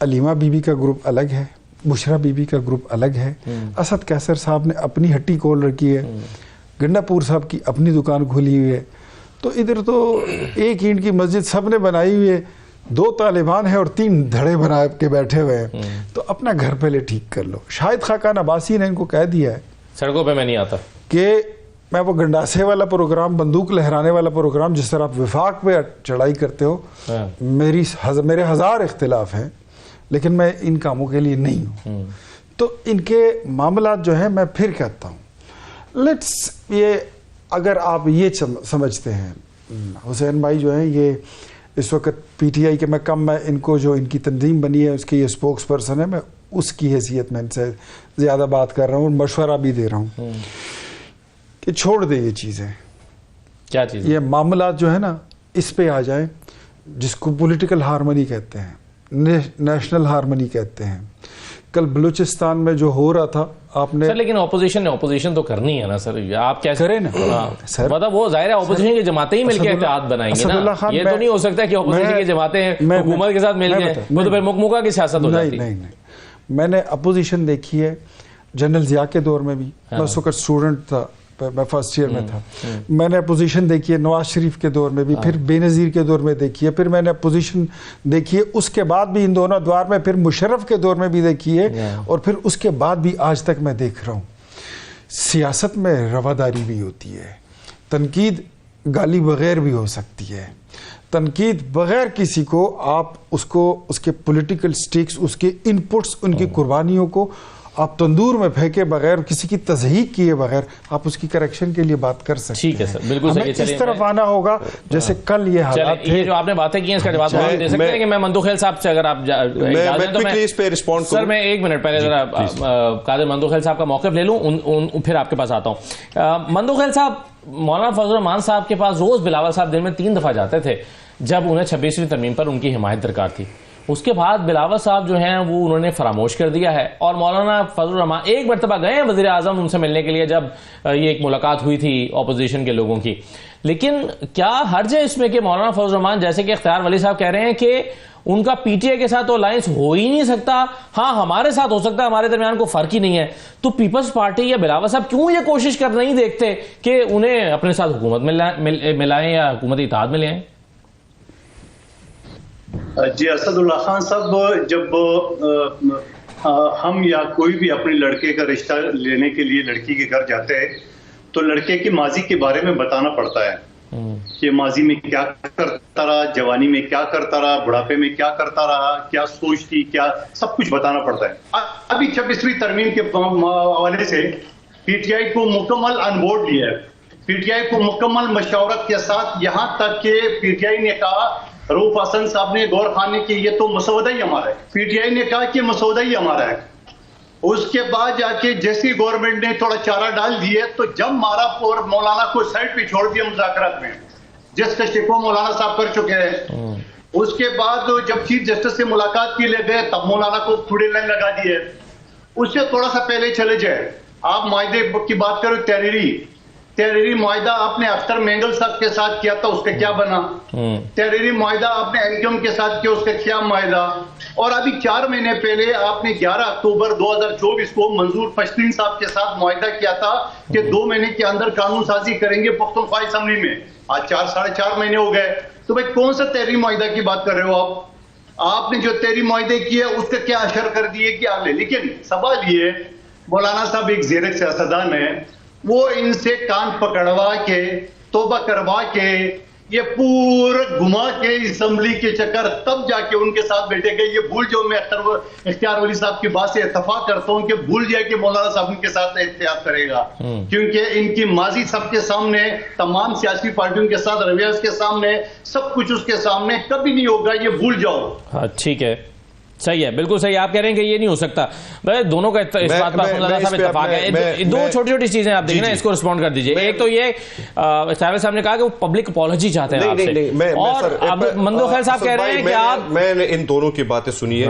علیمہ بی بی کا گروپ الگ ہے، بشرا بی بی کا گروپ الگ ہے، اسد کیسر صاحب نے اپنی ہٹی کھول رکھی ہے، گنڈا پور صاحب کی اپنی دکان کھولی ہوئی ہے، تو ادھر تو ایک اینٹ کی مسجد سب نے بنائی ہوئی ہے، 2 طالبان ہیں اور 3 دھڑے بنا کے بیٹھے ہوئے ہیں، تو اپنا گھر پہلے ٹھیک کر لو۔ شاہد خاقان عباسی نے ان کو کہہ دیا ہے سڑکوں پہ میں نہیں آتا کہ میں وہ گنڈاسے والا پروگرام، بندوق لہرانے والا پروگرام، جس طرح آپ وفاق پہ چڑھائی کرتے ہو، میرے ہزار اختلاف ہیں لیکن میں ان کاموں کے لیے نہیں ہوں. تو ان کے معاملات جو ہیں، میں پھر کہتا ہوں یہ اگر آپ یہ سمجھتے ہیں، حسین بھائی جو ہیں یہ اس وقت پی ٹی آئی کے میں ان کو جو ان کی تنظیم بنی ہے اس کے یہ اسپوکس پرسن ہے، میں اس کی حیثیت میں ان سے زیادہ بات کر رہا ہوں، مشورہ بھی دے رہا ہوں کہ چھوڑ دیں یہ چیزیں. کیا چیز؟ یہ معاملات جو ہے نا اس پہ آ جائیں، جس کو پولیٹیکل ہارمنی کہتے ہیں، نیشنل ہارمنی کہتے ہیں. کل بلوچستان میں جو ہو رہا تھا آپ نے، لیکن اپوزیشن تو کرنی ہے نا سر، آپ کیسے کریں نا سر؟ مطلب وہ ظاہر ہے اپوزیشن کی جماعتیں ہی مل کے اتحاد بنائیں گے نا. یہ تو نہیں ہو سکتا کہ اپوزیشن کی جماعتیں حکومت کے ساتھ مل جائیں، وہ تو پھر مکمکہ کی سیاست ہو جاتی. نہیں، میں نے اپوزیشن دیکھی ہے جنرل ضیاء کے دور میں بھی، میں اس وقت اسٹوڈنٹ تھا، میں فرسٹ ایئر میں تھا. میں نے اپوزیشن دیکھی ہے نواز شریف کے دور میں بھی، پھر بے نظیر کے دور میں دیکھی ہے، پھر میں نے اپوزیشن دیکھی ہے اس کے بعد بھی ان دونوں ادوار میں، پھر مشرف کے دور میں بھی دیکھی ہے، اور پھر اس کے بعد بھی آج تک میں دیکھ رہا ہوں. سیاست میں رواداری بھی ہوتی ہے، تنقید گالی بغیر بھی ہو سکتی ہے. تنقید بغیر کسی کو آپ اس کے پولیٹیکل سٹیکس، اس کے انپٹس، ان کی قربانیوں کو آپ تندور میں پھینکے بغیر، کسی کی تصحیح کیے بغیر آپ اس کی کریکشن کے لیے بات کر سکتے ہیں. ٹھیک ہے سر، بالکل صحیح. اس طرف آنا ہوگا جیسے کل یہ حالات تھے. یہ جو آپ نے باتیں کی ہیں اس کا جواب دے سکتے ہیں کہ میں مندوخیل صاحب سے اگر آپ سر میں 1 منٹ پہلے ذرا قادر مندوخیل صاحب کا موقف لے لوں، پھر آپ کے پاس آتا ہوں. مندوخیل صاحب، مولانا فضل الرحمان صاحب کے پاس روز بلاول صاحب دن میں 3 دفعہ جاتے تھے جب انہیں 26ویں ترمیم پر ان کی حمایت درکار تھی. اس کے بعد بلاول صاحب جو ہیں وہ انہوں نے فراموش کر دیا ہے، اور مولانا فضل الرحمان ایک مرتبہ گئے ہیں وزیر اعظم ان سے ملنے کے لیے جب یہ ایک ملاقات ہوئی تھی اپوزیشن کے لوگوں کی. لیکن کیا حرج ہے اس میں کہ مولانا فضل الرحمان جیسے کہ اختیار ولی صاحب کہہ رہے ہیں کہ ان کا پی ٹی آئی کے ساتھ تو الائنس ہو ہی نہیں سکتا، ہاں ہمارے ساتھ ہو سکتا ہے، ہمارے درمیان کوئی فرق ہی نہیں ہے. تو پیپلز پارٹی یا بلاول صاحب کیوں یہ کوشش کر نہیں دیکھتے کہ انہیں اپنے ساتھ حکومت ملائیں یا حکومتی اتحاد میں لے آئیں؟ جی اسد اللہ خان صاحب، جب ہم یا کوئی بھی اپنے لڑکے کا رشتہ لینے کے لیے لڑکی کے گھر جاتے ہیں تو لڑکے کے ماضی کے بارے میں بتانا پڑتا ہے کہ ماضی میں کیا کرتا رہا، جوانی میں کیا کرتا رہا، بڑھاپے میں کیا کرتا رہا، کیا سوچ تھی، کیا سب کچھ بتانا پڑتا ہے. ابھی 26ویں ترمیم کے حوالے سے پی ٹی آئی کو مکمل آن بورڈ لیا ہے. پی ٹی آئی کو مکمل مشاورت کے ساتھ، یہاں تک کہ پی ٹی آئی نے کہا، روف حسن صاحب نے غور خان نے کہ یہ تو مسودہ ہی ہمارا ہے. پی ٹی آئی نے کہا کہ مسودہ ہی ہمارا ہے. اس کے بعد جا کے جیسی گورنمنٹ نے تھوڑا چارہ ڈال دیے تو جب مارا اور مولانا کو سائڈ پہ چھوڑ دیا مذاکرات میں، جس کا شکوہ مولانا صاحب کر چکے ہیں. اس کے بعد جب چیف جسٹس سے ملاقات کے لیے گئے تب مولانا کو تھوڑے لائن لگا دیے. اس سے تھوڑا سا پہلے چلے جائے، آپ معاہدے کی بات کرو، تحریری معاہدہ آپ نے اختر مینگل صاحب کے ساتھ کیا تھا، اس کا کیا بنا؟ تحریری معاہدہ آپ نے اینکم کے ساتھ کیا، اس کا کیا معاہدہ؟ اور ابھی 4 مہینے پہلے آپ نے 11 اکتوبر 2024 کو منظور پشتین صاحب کے ساتھ معاہدہ کیا تھا کہ 2 مہینے کے اندر قانون سازی کریں گے پختونخوا اسمبلی میں. آج 4.5 مہینے ہو گئے، تو بھائی کون سا تحریری معاہدہ کی بات کر رہے ہو آپ نے جو تحریری معاہدے کیے اس کا کیا اثر کر دیے کہ آپ نے. لیکن سوال یہ، مولانا صاحب ایک زیر سیاستدان ہیں، وہ ان سے کان پکڑوا کے توبہ کروا کے یہ پورا گھما کے اسمبلی کے چکر تب جا کے ان کے ساتھ بیٹھے گئے. یہ بھول جو میں اختیار ولی صاحب کی بات سے اتفاق کرتا ہوں کہ بھول جائے کہ مولانا صاحب ان کے ساتھ احتیاط کرے گا، کیونکہ ان کی ماضی سب کے سامنے، تمام سیاسی پارٹیوں کے ساتھ رویہ اس کے سامنے، سب کچھ اس کے سامنے، کبھی نہیں ہوگا، یہ بھول جاؤ. ہاں ٹھیک ہے، صحیح ہے، بالکل صحیح. آپ کہہ رہے ہیں کہ یہ نہیں ہو سکتا. دونوں کا اس بات پر صاحب اتفاق ہے. 2 چھوٹی چھوٹی چیزیں آپ دیکھیں نا، اس کو رسپونڈ کر دیجئے. ایک تو یہ اختیار صاحب نے کہا کہ وہ پبلک اپالوجی چاہتے ہیں آپ سے، اور اب مندوخیل صاحب کہہ رہے ہیں کہ آپ، میں نے ان دونوں کی باتیں سنی ہے.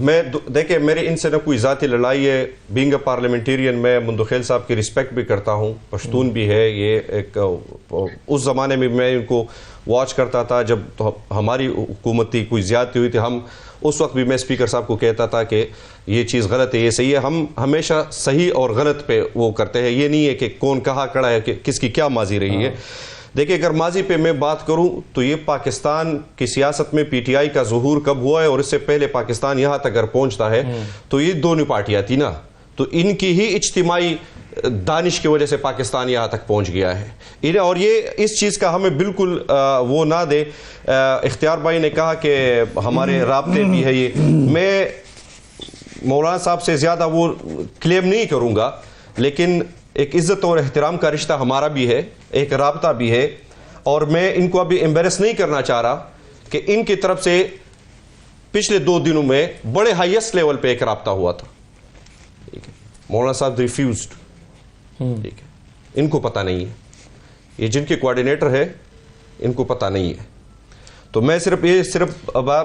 میں دیکھیں، میرے ان سے نہ کوئی ذاتی لڑائی ہے. بینگ اے پارلیمنٹیرین میں مندوخیل صاحب کی رسپیکٹ بھی کرتا ہوں، پشتون بھی ہے. یہ ایک اس زمانے میں میں ان کو واچ کرتا تھا جب ہماری حکومت تھی، کوئی زیادتی ہوئی تھی، ہم اس وقت بھی میں اسپیکر صاحب کو کہتا تھا کہ یہ چیز غلط ہے، یہ صحیح ہے. ہم ہمیشہ صحیح اور غلط پہ وہ کرتے ہیں، یہ نہیں ہے کہ کون کہاں کھڑا ہے، کہ کس کی کیا ماضی رہی ہے. دیکھیں، اگر ماضی پہ میں بات کروں تو یہ پاکستان کی سیاست میں پی ٹی آئی کا ظہور کب ہوا ہے، اور اس سے پہلے پاکستان یہاں تک اگر پہنچتا ہے تو یہ دونوں پارٹیاں تھی نا، تو ان کی ہی اجتماعی دانش کی وجہ سے پاکستان یہاں تک پہنچ گیا ہے. اور یہ اس چیز کا ہمیں بالکل وہ نہ دے. اختیار بھائی نے کہا کہ ہمارے رابطے بھی ہے. یہ میں مولانا صاحب سے زیادہ وہ کلیم نہیں کروں گا, لیکن ایک عزت اور احترام کا رشتہ ہمارا بھی ہے, ایک رابطہ بھی ہے, اور میں ان کو ابھی ایمبیرس نہیں کرنا چاہ رہا کہ ان کی طرف سے پچھلے 2 دنوں میں بڑے ہائیسٹ لیول پہ ایک رابطہ ہوا تھا. مولانا صاحب ریفیوزڈ. ٹھیک ہے, ان کو پتہ نہیں ہے, یہ جن کے کوآرڈینیٹر ہے ان کو پتہ نہیں ہے. تو میں صرف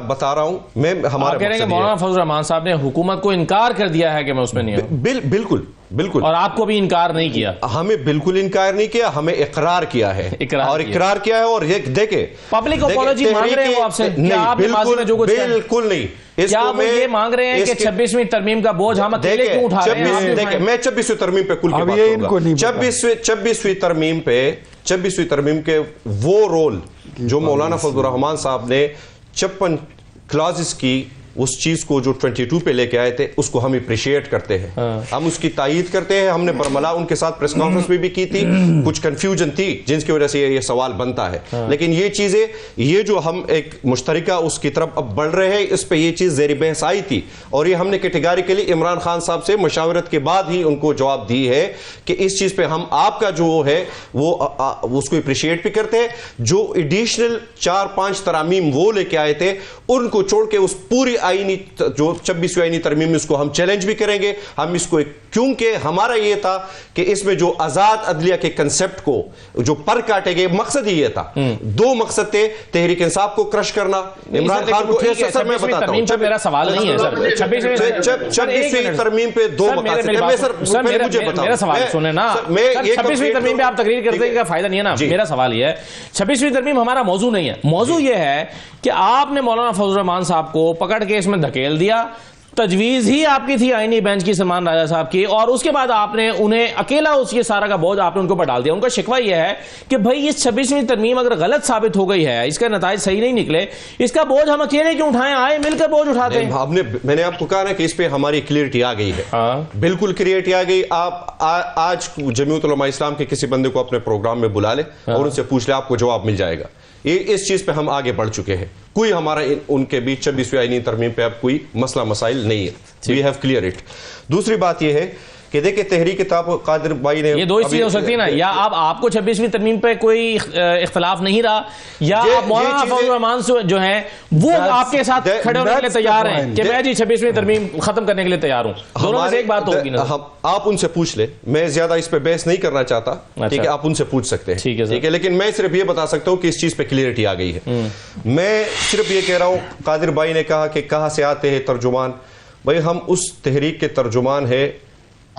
بتا رہا ہوں. میں ہمارے کہہ رہے ہیں کہ مولانا فضل الرحمان صاحب نے حکومت کو انکار کر دیا ہے کہ میں اس میں نہیں ہوں. بالکل بالکل. اور آپ کو بھی انکار نہیں کیا؟ ہمیں بالکل انکار نہیں کیا, ہمیں اقرار کیا ہے. اور اقرار کیا ہے. اور یہ دیکھیں پبلک اپولوجی مانگ رہے ہیں وہ آپ سے؟ بالکل نہیں. کیا وہ یہ مانگ رہے ہیں کہ 26ویں ترمیم کا بوجھ ہم اکیلے کیوں اٹھا رہے ہیں؟ دیکھیں میں 26ویں ترمیم پہ کل کی بات کروں گا. 26ویں ترمیم کے وہ رول جو مولانا فضل الرحمان صاحب نے 56 کلازز کی اس چیز کو جو 22 پہ لے کے آئے تھے, اس کو ہم اپریشیٹ کرتے ہیں, ہم اس کی تائید کرتے ہیں. ہم نے برملا ان کے ساتھ پریس کانفرنس بھی کی تھی. کچھ کنفیوژن تھی جن کی وجہ سے یہ سوال بنتا ہے, لیکن یہ چیزیں, یہ جو ہم ایک مشترکہ اس کی طرف اب بڑھ رہے ہیں, اس پہ یہ چیز زیر بحث آئی تھی, اور یہ ہم نے کیٹیگریکلی عمران خان صاحب سے مشاورت کے بعد ہی ان کو جواب دی ہے کہ اس چیز پہ ہم آپ کا جو ہے وہ اس کو اپریشیٹ بھی کرتے ہیں. جو ایڈیشنل 4-5 ترامیم وہ لے کے آئے تھے, ان کو چھوڑ کے اس پوری آئینی جو 26ویں آئینی ترمیم, اس کو ہم چیلنج بھی کریں گے. ہم اس کو, کیونکہ ہمارا یہ تھا کہ اس میں جو آزاد عدلیہ کے کنسپٹ کو جو پر کاٹے گئے, مقصد ہی یہ تھا. 2 مقصد تھے, تحریک انصاف کو کرش کرنا, عمران خان کو. سر میں بتاتا ہوں, میرا سوال نہیں ہے سر. 26ویں ترمیم پہ 2 مقاصد. سر مجھے بتاؤ, میرا سوال سنیں نا. 26ویں ترمیم پہ آپ تقریر کرتے ہیں کا فائدہ نہیں ہے نا. میرا سوال یہ ہے, 26ویں ترمیم ہمارا موضوع نہیں ہے. موضوع یہ ہے کہ آپ نے مولانا فضل الرحمان صاحب کو پکڑ کے اس میں دھکیل دیا. تجویز ہی آپ کی تھی آئینی بینچ کی, سلمان راجہ صاحب کی, اور اس کے بعد آپ نے انہیں اکیلا اس یہ سارا کا بوجھ آپ نے ان کو اوپر ڈال دیا. ان کا شکوہ یہ ہے کہ بھائی اس 26ویں ترمیم اگر غلط ثابت ہو گئی ہے, اس کا نتائج صحیح نہیں نکلے, اس کا بوجھ ہم اکیلے کیوں اٹھائیں, آئے مل کر بوجھ اٹھاتے ہیں. میں نے آپ کو کہا نا کہ اس پہ ہماری کلیئرٹی آ گئی ہے. بالکل کلیئرٹی آ گئی. آپ آج جمعیت علماء اسلام کے کسی بندے کو اپنے پروگرام میں بلا لے اور ان سے پوچھ لے, آپ کو جواب مل جائے گا. یہ اس چیز پہ ہم آگے بڑھ چکے ہیں. کوئی ہمارا ان کے بیچ 26ویں آئینی ترمیم پہ اب کوئی مسئلہ مسائل نہیں ہے. We have clear it. دوسری بات یہ ہے کہ دیکھیں تحریک قادر بھائی نے, یہ 2 چیزیں ہو سکتی ہیں نا, یا آپ کو 26ویں ترمیم پہ کوئی اختلاف نہیں رہا, یا مولانا فضل الرحمان جو ہیں وہ آپ کے ساتھ کھڑے ہونے کے لیے تیار ہیں کہ میں جی 26ویں ترمیم ختم کرنے کے لیے تیار ہوں. دونوں میں سے ایک بات ہوگی نا. آپ ان سے پوچھ لیں, میں زیادہ اس پہ بحث نہیں کرنا چاہتا, ٹھیک ہے, آپ ان سے پوچھ سکتے ہیں, ٹھیک ہے, لیکن میں صرف یہ بتا سکتا ہوں کہ اس چیز پہ کلیئرٹی آ گئی ہے. میں صرف یہ کہہ رہا ہوں, قادر بھائی نے کہا کہ کہاں سے آتے ہیں ترجمان. بھائی ہم اس تحریک کے ترجمان ہیں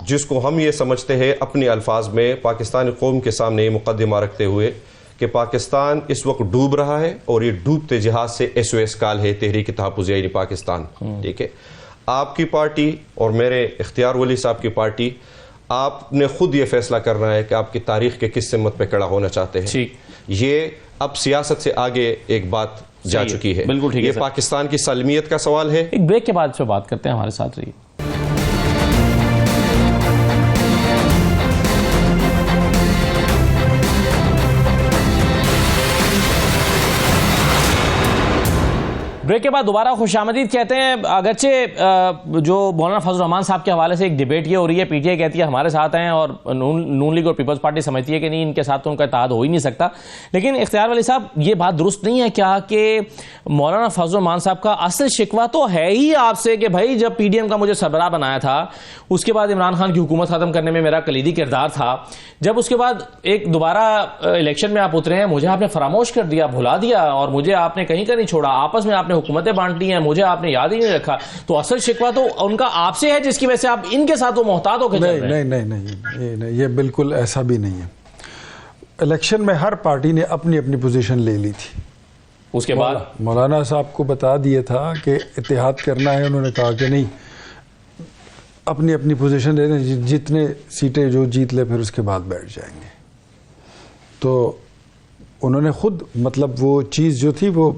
جس کو ہم یہ سمجھتے ہیں اپنے الفاظ میں پاکستانی قوم کے سامنے یہ مقدمہ رکھتے ہوئے کہ پاکستان اس وقت ڈوب رہا ہے, اور یہ ڈوبتے جہاز سے SOS کال ہے تحریک تحفظ یعنی پاکستان. ٹھیک ہے, آپ کی پارٹی اور میرے اختیار ولی صاحب کی پارٹی, آپ نے خود یہ فیصلہ کرنا ہے کہ آپ کی تاریخ کے کس سمت پہ کھڑا ہونا چاہتے ہیں. یہ اب سیاست سے آگے ایک بات جا چکی ہے. بالکل ٹھیک ہے. یہ پاکستان کی سالمیت کا سوال ہے. ایک بریک کے بعد سے بات کرتے ہیں, ہمارے ساتھ رہیے. بریک کے بعد دوبارہ خوش آمدید کہتے ہیں. اگرچہ جو مولانا فضل الرحمان صاحب کے حوالے سے ایک ڈیبیٹ یہ ہو رہی ہے, پی ٹی آئی کہتی ہے ہمارے ساتھ ہیں, اور نون لیگ اور پیپلز پارٹی سمجھتی ہے کہ نہیں, ان کے ساتھ تو ان کا اتحاد ہو ہی نہیں سکتا. لیکن اختیار ولی صاحب, یہ بات درست نہیں ہے کیا کہ مولانا فضل الرحمان صاحب کا اصل شکوہ تو ہے ہی آپ سے کہ بھائی جب پی ڈی ایم کا مجھے سربراہ بنایا تھا, اس کے بعد عمران خان کی حکومت ختم کرنے میں میرا کلیدی کردار تھا, جب اس کے بعد ایک دوبارہ الیکشن میں آپ اترے ہیں, مجھے آپ نے فراموش کر دیا, بھلا دیا, اور مجھے آپ نے کہیں کا نہیں چھوڑا, آپس میں آپ نے حکومتیں بانٹی ہیں, مجھے آپ نے یاد ہی نہیں رکھا. تو اصل شکوہ تو ان کا آپ سے ہے, جس کی وجہ سے آپ ان کے ساتھ وہ محتاط ہو کے چل رہے ہیں. نہیں, یہ بالکل ایسا بھی نہیں ہے. الیکشن میں ہر پارٹی نے اپنی اپنی پوزیشن لے لی تھی. اس کے بعد مولانا صاحب کو بتا دیا تھا کہ اتحاد کرنا ہے, انہوں نے کہا کہ نہیں, اپنی اپنی پوزیشن لے لیں, جتنے سیٹیں جو جیت لے پھر اس کے بعد بیٹھ جائیں گے. تو انہوں نے خود مطلب وہ چیز جو تھی وہ,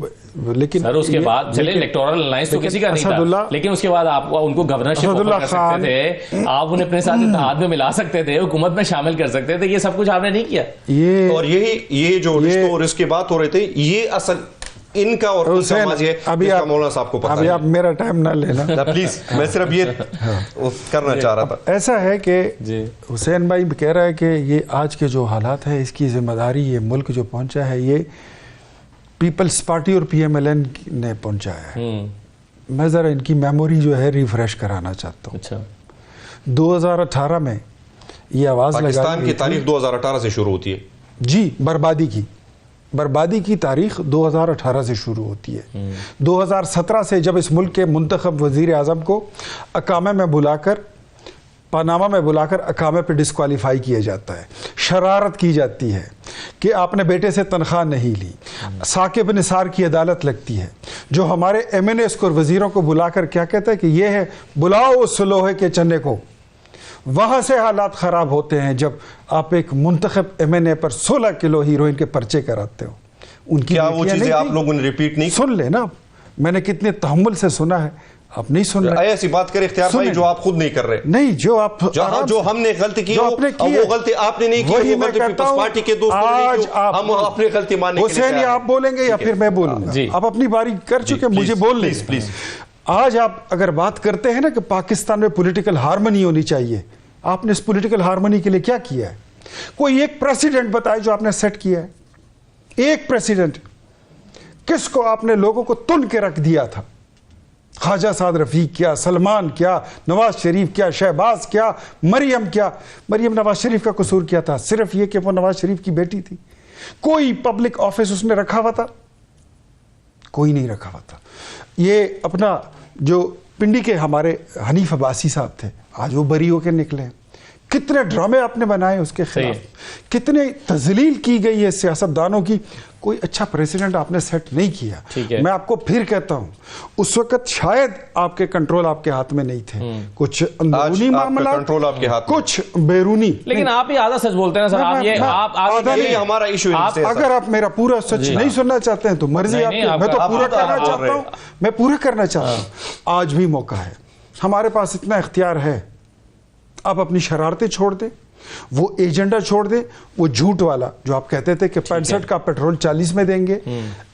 لیکن سر اس کے بعد چلے الیکٹورل الائنس تو کسی کا نہیں تھا, لیکن اس کے بعد آپ ان کو گورنرشپ آفر کر سکتے تھے, آپ انہیں اپنے ساتھ اتحاد میں ملا سکتے تھے, حکومت میں شامل کر سکتے تھے, یہ سب کچھ آپ نے نہیں کیا. اور یہ جو رشتوں اور اس کی بات ہو رہے تھے, یہ اصل ان کا اور مولانا صاحب کو پتہ ہے. ابھی آپ میرا ٹائم نہ لینا پلیز, میں صرف یہ کرنا چاہ رہا تھا. ایسا ہے کہ حسین بھائی کہہ رہا ہے کہ یہ آج کے جو حالات ہے اس کی ذمہ داری یہ ملک جو پہنچا ہے یہ پیپلز پارٹی اور پی ایم ایل این نے پہنچایا ہے. میں ذرا ان کی میموری جو ہے ریفریش کرانا چاہتا ہوں. 2018 میں یہ آواز لگا, پاکستان کی تاریخ 2018 سے شروع ہوتی ہے. جی, بربادی کی تاریخ 2018 سے شروع ہوتی ہے. 2017 سے جب اس ملک کے منتخب وزیر اعظم کو اقامے میں بلا کر, پاناما میں بلا کر اقامے پہ ڈسکوالیفائی کیا جاتا ہے, شرارت کی جاتی ہے کہ آپ نے بیٹے سے تنخواہ نہیں لی, ثاقب نثار کی عدالت لگتی ہے, جو ہمارے ایم این ایس کو اور وزیروں کو بلا کر کیا کہتا ہے کہ یہ ہے بلاؤ اس لوہے کے چنے کو. وہاں سے حالات خراب ہوتے ہیں جب آپ ایک منتخب ایم این اے پر 16 کلو ہیروئن کے پرچے کراتے ہو. ان کی کیا وہ چیزیں آپ لوگوں نے ریپیٹ نہیں سن لے نا, میں نے کتنے تحمل سے سنا ہے, آپ نہیں سن رہے. ایسی بات کرے اختیار بھائی جو آپ خود نہیں کر رہے. نہیں, جو ہم نے غلطی کی وہ غلطی آپ نے نہیں کی, وہی میں کہتا ہوں. پارٹی کے دوستوں نے نہیں کی, ہم اپنی غلطی ماننے کے لیے حسین آپ بولیں گے یا پھر میں بولوں گا؟ آپ اپنی باری کر چکے, مجھے بول لیں پلیز. آج آپ اگر بات کرتے ہیں نا کہ پاکستان میں پولیٹیکل ہارمنی ہونی چاہیے, آپ نے اس پولیٹیکل ہارمنی کے لیے کیا کیا ہے؟ کوئی ایک پریسیڈنٹ بتائے جو آپ نے سیٹ کیا ہے. ایک پریسیڈنٹ کس کو آپ نے لوگوں کو تن کے رکھ دیا تھا؟ خواجہ سعد رفیق کیا, سلمان کیا, نواز شریف کیا, شہباز کیا, مریم کیا. مریم نواز شریف کا قصور کیا تھا؟ صرف یہ کہ وہ نواز شریف کی بیٹی تھی. کوئی پبلک آفس اس نے رکھا ہوا تھا؟ کوئی نہیں رکھا ہوا تھا. یہ اپنا جو پنڈی کے ہمارے حنیف عباسی صاحب تھے, آج وہ بری ہو کے نکلے. کتنے ڈرامے آپ نے بنائے اس کے خلاف, کتنے تذلیل کی گئی ہے سیاستدانوں کی. کوئی اچھا پریزیڈنٹ آپ نے سیٹ نہیں کیا. میں آپ کو پھر کہتا ہوں, اس وقت شاید آپ کے کنٹرول آپ کے ہاتھ میں نہیں تھے, کچھ اندرونی معاملات, کچھ بیرونی. لیکن آپ ہی آدھا سچ بولتے ہیں نا سر, یہ ہمارا ایشو ہے. اگر آپ میرا پورا سچ نہیں سننا چاہتے ہیں تو مرضی آپ کی, میں تو پورا کرنا چاہتا ہوں, میں پورا کرنا چاہتا ہوں. آج بھی موقع ہے, ہمارے پاس اتنا اختیار ہے. آپ اپنی شرارتیں چھوڑ دیں, وہ ایجنڈا چھوڑ دیں, وہ جھوٹ والا جو آپ کہتے تھے کہ 65 کا پیٹرول 40 میں دیں گے,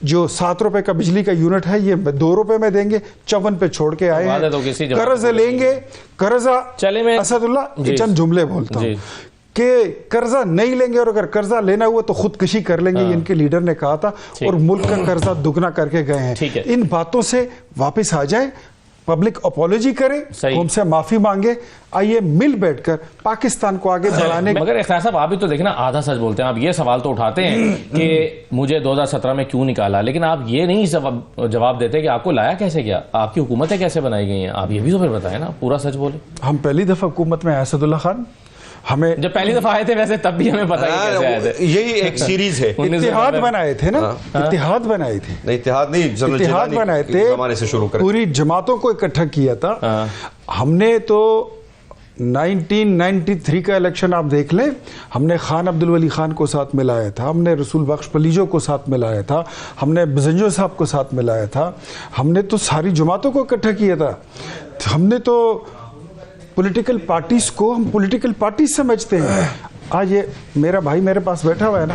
جو 7 روپے کا بجلی کا یونٹ ہے یہ 2 روپے میں دیں گے, 54 پہ چھوڑ کے آئے ہیں. قرض لیں گے, قرضہ, اسد اللہ چند جملے بولتا ہوں کہ قرضہ نہیں لیں گے, اور اگر قرضہ لینا ہوا تو خودکشی کر لیں گے, ان کے لیڈر نے کہا تھا, اور ملک کا قرضہ دگنا کر کے گئے ہیں. ان باتوں سے واپس آ جائیں, پبلک اپولوجی کریں, ہم سے معافی مانگے, آئیے مل بیٹھ کر پاکستان کو آگے بڑھانے. مگر اختیار صاحب آپ بھی تو دیکھنا آدھا سچ بولتے ہیں. آپ یہ سوال تو اٹھاتے ہیں کہ مجھے 2017 میں کیوں نکالا, لیکن آپ یہ نہیں جواب دیتے کہ آپ کو لایا کیسے گیا, آپ کی حکومتیں کیسے بنائی گئی ہیں. آپ یہ بھی تو پھر بتائیں نا, پورا سچ بولیں. ہم پہلی دفعہ حکومت میں اسد اللہ خان, ہمیں جب پہلی دفعہ آئے تھے ویسے تب بھی ہمیں پتہ ہی کیسے آئے تھے. یہی ایک سیریز ہے. اتحاد بنائے تھے نا, اتحاد بنائے تھے. اتحاد بنائے تھے, پوری جماعتوں کو اکٹھا کیا تھا. ہم نے تو 1993 کا الیکشن آپ دیکھ لیں, ہم نے خان عبد الولی خان کو ساتھ ملایا تھا, ہم نے رسول بخش پلیجو کو ساتھ ملایا تھا, ہم نے بزنجو صاحب کو ساتھ ملایا تھا. ہم نے تو ساری جماعتوں کو اکٹھا کیا تھا. ہم نے تو پولیٹیکل پارٹیز کو ہم پولیٹیکل پارٹیز سمجھتے ہیں. آج یہ میرا بھائی میرے پاس بیٹھا ہوا ہے نا,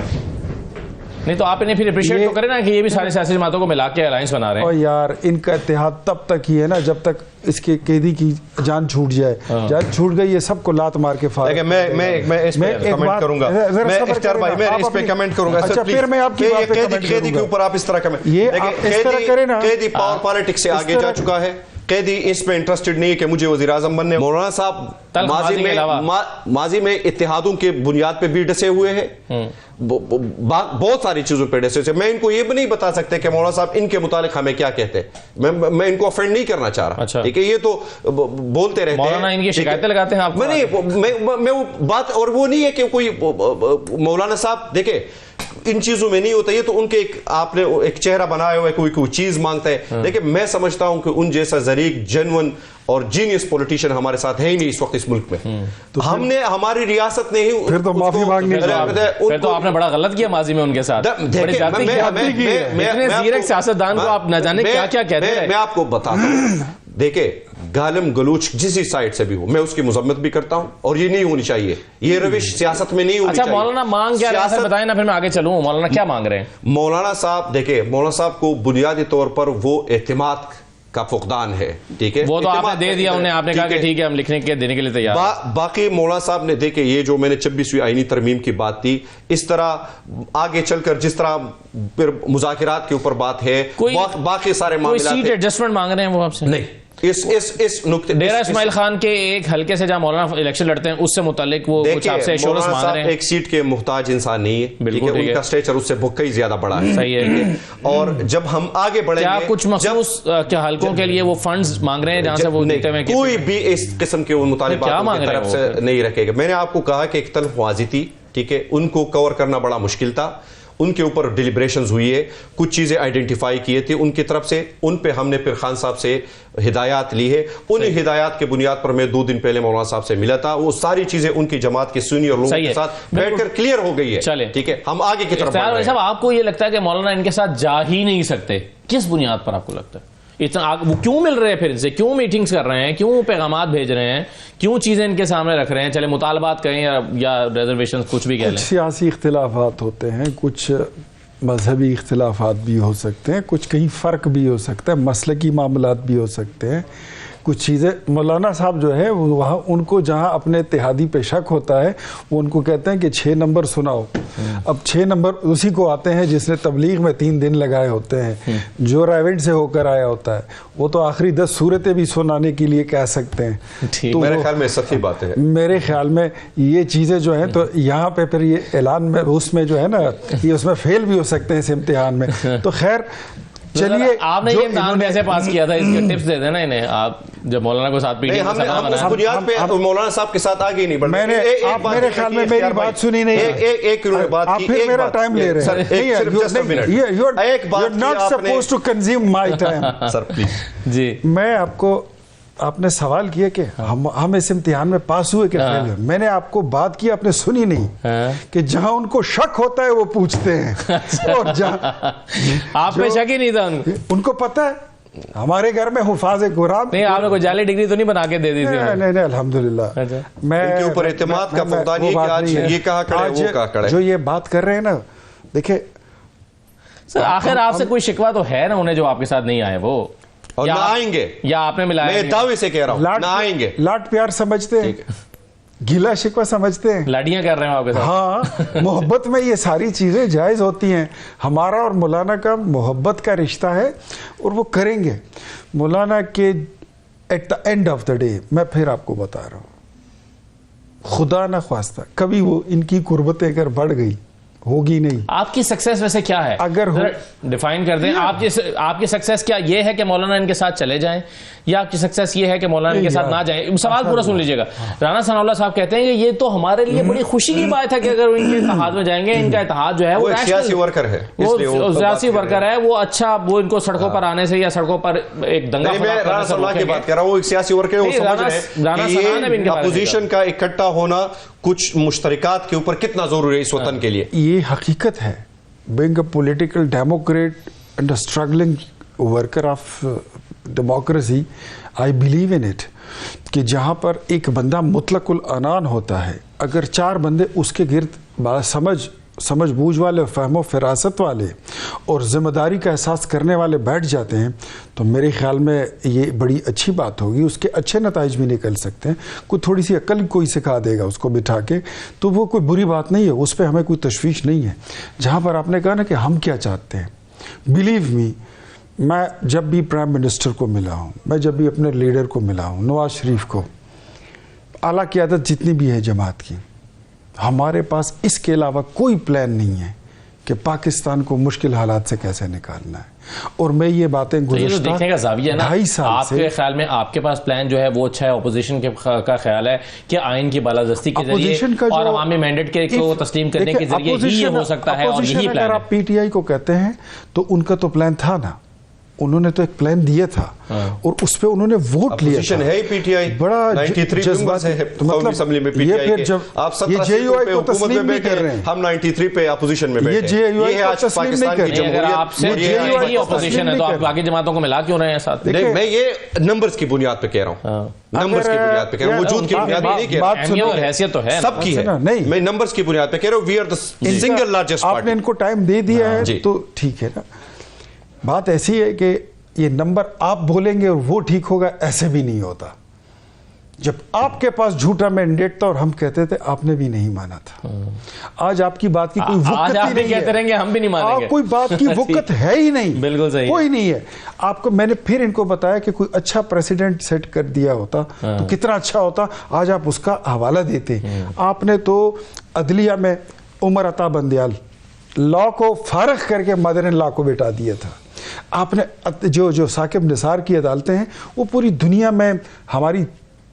نہیں تو آپ انہیں پھر اپریشیٹ تو کریں نا کہ یہ بھی سارے سیاسی جماعتوں کو ملا کے الائنس بنا رہے ہیں. اور یار ان کا اتحاد تب تک ہی ہے نا جب تک اس کے قیدی کی جان چھوٹ جائے. جان چھوٹ گئی, یہ سب کو لات مار کے فارغ. میں اس پہ کمنٹ کروں گا, میں اختیار بھائی میں اس پہ کمنٹ کروں گا. اچھا پھر میں آپ کی بات پہ کمنٹ کروں گا. قیدی کے اوپر آپ اس طرح کمنٹ, یہ آپ اس طرح کریں نا, قیدی پاور پالیٹکس سے آگے جا چکا ہے. قیدی اس میں انٹرسٹڈ نہیں ہے کہ مجھے وزیر اعظم بننے. مولانا صاحب ماضی میں اتحادوں کے بنیاد پہ بھی ڈسے ہوئے ہیں, بہت ساری چیزوں پہ ڈسے ہوئے. میں ان کو یہ بھی نہیں بتا سکتے کہ مولانا صاحب ان کے متعلق ہمیں کیا کہتے ہیں. میں ان کو افینڈ نہیں کرنا چاہ رہا, ٹھیک ہے, یہ تو بولتے رہتے ہیں. مولانا ان کی شکایتیں لگاتے ہیں آپ. میں وہ بات, اور وہ نہیں ہے کہ کوئی مولانا صاحب دیکھیں ان چیزوں میں نہیں ہوتا. یہ تو ان کے آپ نے ایک چہرہ بنایا ہوا ہے, کوئی چیز مانگتا ہے. لیکن میں سمجھتا ہوں کہ ان جیسا ذریع جینون اور جینیس پولیٹیشین ہمارے ساتھ ہے ہی نہیں اس وقت اس ملک میں. ہم نے, ہماری ریاست نے ہی پھر تو معافی مانگنی چاہیے. پھر تو آپ نے بڑا غلط کیا ماضی میں ان کے ساتھ. سیاستدان کو آپ نہ جانے کیا کیا کہتے ہیں. میں آپ کو بتاتا ہوں, دیکھیں گالم گلوچ جسی سائٹ سے بھی ہو, میں اس کی مذمت بھی کرتا ہوں, اور یہ نہیں ہونی چاہیے, یہ روش سیاست میں نہیں ہونی چاہیے. اچھا مولانا مانگ کیا رہے ہیں بتائیں نا, پھر میں آگے چلوں. مولانا کیا مانگ رہے ہیں؟ مولانا صاحب دیکھیں, مولانا صاحب کو بنیادی طور پر وہ اعتماد کا فقدان ہے, ٹھیک ہے, وہ تو آپ نے دے دیا انہیں, آپ نے کہا کہ ٹھیک ہے ہم لکھنے کے دینے کے لیے تیار ہیں. باقی مولانا صاحب نے دیکھیں یہ جو میں نے 26ویں آئینی ترمیم کی بات تھی, اس طرح آگے چل کر جس طرح پھر مذاکرات کے اوپر بات ہے, باقی سارے معاملات, کوئی سیٹ ایڈجسٹمنٹ مانگ رہے ہیں وہ آپ سے؟ نہیں, اس نقطے ڈیرہ اسماعیل خان کے ایک حلقے سے جہاں مولانا الیکشن لڑتے ہیں اس سے متعلق وہ کچھ آپ سے ایشورنس مانگ رہے ہیں. ایک سیٹ کے محتاج انسان نہیں ہے, بالکل ان کا اسٹیچر اس سے کئی زیادہ بڑا ہے. صحیح ہے. اور جب ہم آگے بڑھیں کیا کچھ مخصوص کیا حلقوں کے لیے وہ فنڈز مانگ رہے ہیں جہاں سے وہ دیتے ہیں؟ کوئی بھی اس قسم کے مطالبات کی طرف سے نہیں رکھے گا. میں نے آپ کو کہا کہ ایک طرف واضح تھی, ٹھیک ہے, ان کو کور کرنا بڑا مشکل تھا, ان کے اوپر ڈیلیبریشنز ہوئی ہے, کچھ چیزیں آئیڈینٹیفائی کیے تھے ان کی طرف سے, ان پہ ہم نے پھر خان صاحب سے ہدایات لی ہے. ان ہدایات کے بنیاد پر میں 2 دن پہلے مولانا صاحب سے ملا تھا, وہ ساری چیزیں ان کی جماعت کے سینئر لوگوں کے ساتھ بیٹھ کر کلیئر ہو گئی ہے. ٹھیک ہے, ہم آگے کی طرف بڑھ رہے ہیں. صاحب آپ کو یہ لگتا ہے کہ مولانا ان کے ساتھ جا ہی نہیں سکتے, کس بنیاد پر آپ کو لگتا ہے اتنا؟ وہ کیوں مل رہے ہیں پھر ان سے, کیوں میٹنگز کر رہے ہیں, کیوں پیغامات بھیج رہے ہیں, کیوں چیزیں ان کے سامنے رکھ رہے ہیں؟ چلے مطالبات کہیں یا ریزرویشن کچھ بھی کہہ لیں. سیاسی اختلافات ہوتے ہیں, کچھ مذہبی اختلافات بھی ہو سکتے ہیں, کچھ کہیں فرق بھی ہو سکتا ہے, مسلکی معاملات بھی ہو سکتے ہیں, کچھ چیزیں. مولانا صاحب جو ہے وہاں ان کو جہاں اپنے اتحادی پہ شک ہوتا ہے وہ ان کو کہتے ہیں کہ 6 نمبر سناؤ. اب 6 نمبر اسی کو آتے ہیں جس نے تبلیغ میں 3 دن لگائے ہوتے ہیں, جو ریونٹ سے ہو کر آیا ہوتا ہے, وہ تو آخری 10 صورتیں بھی سنانے کے لیے کہہ سکتے ہیں. تو میرے خیال میں سچی بات ہے, میرے خیال میں یہ چیزیں جو ہیں, تو یہاں پہ پھر یہ اعلان میں اس میں جو ہے نا, یہ اس میں فیل بھی ہو سکتے ہیں اس امتحان میں. تو خیر چلیے, آپ نے یہ امتحان کیسے پاس کیا تھا, اس کے ٹپس دے دینا انہیں. آپ جب مولانا کو ساتھ پیٹی ہم اس بنیاد پہ مولانا صاحب کے ساتھ آگے نہیں بڑھ رہے. آپ میرے خیال میں میری بات سنی نہیں, ایک بات آپ پھر میرا ٹائم لے رہے ہیں. not supposed to consume my time. Sir please. جی, میں آپ نے سوال کیا کہ ہم اس امتحان میں پاس ہوئے کہ فیل ہوئے. میں نے آپ کو بات کی, آپ نے سنی نہیں, کہ جہاں ان کو شک ہوتا ہے وہ پوچھتے ہیں, اور جہاں آپ میں شک ہی نہیں تھا ان کو پتا ہے. ہمارے گھر میں حفاظ قرآن نہیں, آپ نے کوئی جعلی ڈگری تو نہیں بنا کے دے دی تھی؟ نہیں الحمدللہ. میں ان کے اوپر اعتماد کا فقدان یہ کہ آج یہ کہا کرے وہ کہا کرے. جو یہ بات کر رہے ہیں نا, دیکھیں سر آخر آپ سے کوئی شکوہ تو ہے نا انہیں جو آپ کے ساتھ نہیں آئے وہ, اور نہ آئیں گے, یا آپ نے ملایا؟ میں دعوے سے کہہ رہا ہوں نہ آئیں گے. لاڈ پیار سمجھتے ہیں, گیلا شکوہ سمجھتے ہیں, لاڈیاں کر رہے ہیں آپ کے ساتھ. ہاں, محبت میں یہ ساری چیزیں جائز ہوتی ہیں. ہمارا اور مولانا کا محبت کا رشتہ ہے, اور وہ کریں گے. مولانا کے at the end of the day, میں پھر آپ کو بتا رہا ہوں, خدا نہ خواستہ کبھی وہ ان کی قربتیں اگر بڑھ گئی, ہوگی نہیں. آپ کی سکسیس ویسے کیا ہے, اگر ڈیفائن کر دیں. آپ کی سکسیس کیا یہ ہے کہ مولانا ان کے ساتھ چلے جائیں, یا آپ کی سکسیس یہ ہے کہ مولانا ان کے ساتھ نہ جائیں؟ سوال پورا سن لیجیے گا. رانا ثناء اللہ صاحب کہتے ہیں کہ یہ تو ہمارے لیے بڑی خوشی کی بات ہے کہ اگر ان کے اتحاد میں جائیں گے. ان کا اتحاد جو ہے وہ سیاسی ورکر ہے, وہ سیاسی ورکر ہے, وہ اچھا, وہ ان کو سڑکوں پر آنے سے یا سڑکوں پر ایک دنگا رانا ثناء اللہ کی بات کر رہا ہوں, وہ ایک سیاسی ورکر ہے. وہ سمجھ رہے ہیں کہ اپوزیشن کا اکٹھا ہونا کچھ مشترکات کے اوپر کتنا ضروری ہے اس وطن کے لیے. یہ حقیقت ہے. being a political democrat and a struggling worker of democracy, I believe in it, کہ جہاں پر ایک بندہ مطلق العنان ہوتا ہے, اگر 4 بندے اس کے گرد سمجھ بوجھ والے, فہم و فراست والے اور ذمہ داری کا احساس کرنے والے بیٹھ جاتے ہیں, تو میرے خیال میں یہ بڑی اچھی بات ہوگی. اس کے اچھے نتائج بھی نکل سکتے ہیں. کوئی تھوڑی سی عقل کوئی سکھا دے گا اس کو بٹھا کے, تو وہ کوئی بری بات نہیں ہے, اس پہ ہمیں کوئی تشویش نہیں ہے. جہاں پر آپ نے کہا نا کہ ہم کیا چاہتے ہیں, بلیو می, میں جب بھی پرائم منسٹر کو ملا ہوں, میں جب بھی اپنے لیڈر کو ملا ہوں, نواز شریف کو, اعلیٰ قیادت جتنی بھی ہے جماعت کی, ہمارے پاس اس کے علاوہ کوئی پلان نہیں ہے کہ پاکستان کو مشکل حالات سے کیسے نکالنا ہے. اور میں یہ باتیں گزشتہ دیکھنے کا زاویہ نا 2.5 سال آپ کے خیال میں آپ کے پاس پلان جو ہے وہ اچھا ہے, اپوزیشن کا خیال ہے کہ آئین کی بالادستی کے ذریعے اور عوامی مینڈیٹ کو تسلیم کرنے کے ذریعے ہی یہ ہو سکتا ہے, اور یہی پلان ہے. اگر آپ پی ٹی آئی کو کہتے ہیں تو ان کا تو پلان تھا نا, انہوں نے تو ایک پلان دیا تھا اور اس پہ انہوں نے ووٹ لیا تھا. ہے پی ٹی آئی بڑا 93 ممبرز ہیں قومی اسمبلی میں پی ٹی آئی کے. آپ 17 JUI پہ کو حکومت میں تسلیم نہیں بیٹھے کر رہے ہیں, ہم 93 پہ اپوزیشن میں بیٹھے ہیں. یہ JUI کو تسلیم نہیں کر رہے ہیں. اگر آپ سے یہ اپوزیشن ہے تو آپ باقی جماعتوں کو ملا کیوں رہے ہیں ساتھ؟ میں یہ نمبرز کی بنیاد پہ کہہ رہا ہوں, نمبرز کی بنیاد پہ کہہ رہا ہوں, وجود کی بنیاد پہ نہیں کہہ رہا. اہمیت اور حیثیت تو ہے, سب کی ہے, میں نمبرز کی بنیاد پہ کہہ رہا ہوں. We are the single largest party. آپ نے ان کو ٹائم دے دیا ہے تو ٹھیک ہے نا. بات ایسی ہے کہ یہ نمبر آپ بولیں گے اور وہ ٹھیک ہوگا, ایسے بھی نہیں ہوتا. جب آپ کے پاس جھوٹا مینڈیٹ تھا اور ہم کہتے تھے, آپ نے بھی نہیں مانا تھا. آج آپ کی بات کی کوئی وقت ہی نہیں ہے. کہتے رہیں گے ہم بھی نہیں مانیں گے. کوئی بات کی وقت ہے ہی نہیں, بالکل صحیح, کوئی نہیں ہے. آپ کو میں نے پھر ان کو بتایا کہ کوئی اچھا پریسیڈنٹ سیٹ کر دیا ہوتا تو کتنا اچھا ہوتا. آج آپ اس کا حوالہ دیتے. آپ نے تو عدلیہ میں عمر عطا بندیال لا کو فارغ کر کے مادرن لا کو بٹھا دیا تھا. آپ نے جو ثاقب نثار کی عدالتیں ہیں وہ پوری دنیا میں ہماری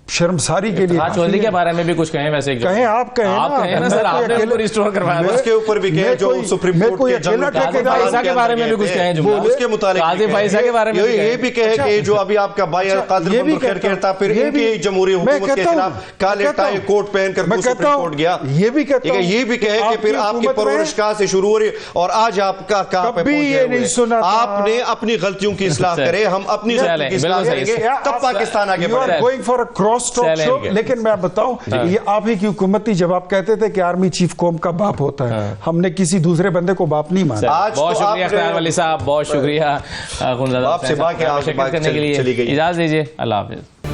شرمساری کے لیے. چودھری کے بارے میں بھی کچھ کہیں, ویسے کہیں آپ کہیں نا سر, آپ نے ان کو ریسٹور کروایا, اس کے اوپر بھی کہیں جو سپریم کورٹ کے جنرل فائزہ کے بارے میں بھی کچھ کہیں, اس کے متعلق قاضی فائزہ کے بارے میں یہ بھی کہے کہ جو ابھی آپ کا بھائی قادر منخیر کہتا, پھر ان کی جمہوری حکومت کے خلاف کالے ٹائی کوٹ پہن کر سپریم کورٹ گیا. یہ بھی کہتا ہوں, یہ بھی کہے کہ پھر آپ کی پرورش کہاں سے شروع ہو رہی اور آج آپ کا کہاں پہ پہنچے ہوئے. آپ نے اپنی غلطیوں کی اصلاح کرے, ہم اپنی غلطیوں کی اصلاح کریں گے, تب پاکستان آگے بڑھے. Going for a cross stroke. لیکن میں بتاؤں, یہ آپ ہی کی حکومت تھی جب آپ کہتے تھے کہ آرمی چیف قوم کا باپ ہوتا ہے. ہم نے کسی دوسرے بندے کو باپ نہیں مانا. بہت شکریہ اختیار ولی صاحب, بہت شکریہ. آپ سے بات کرنے کے لیے اجازت دیجیے, اللہ حافظ.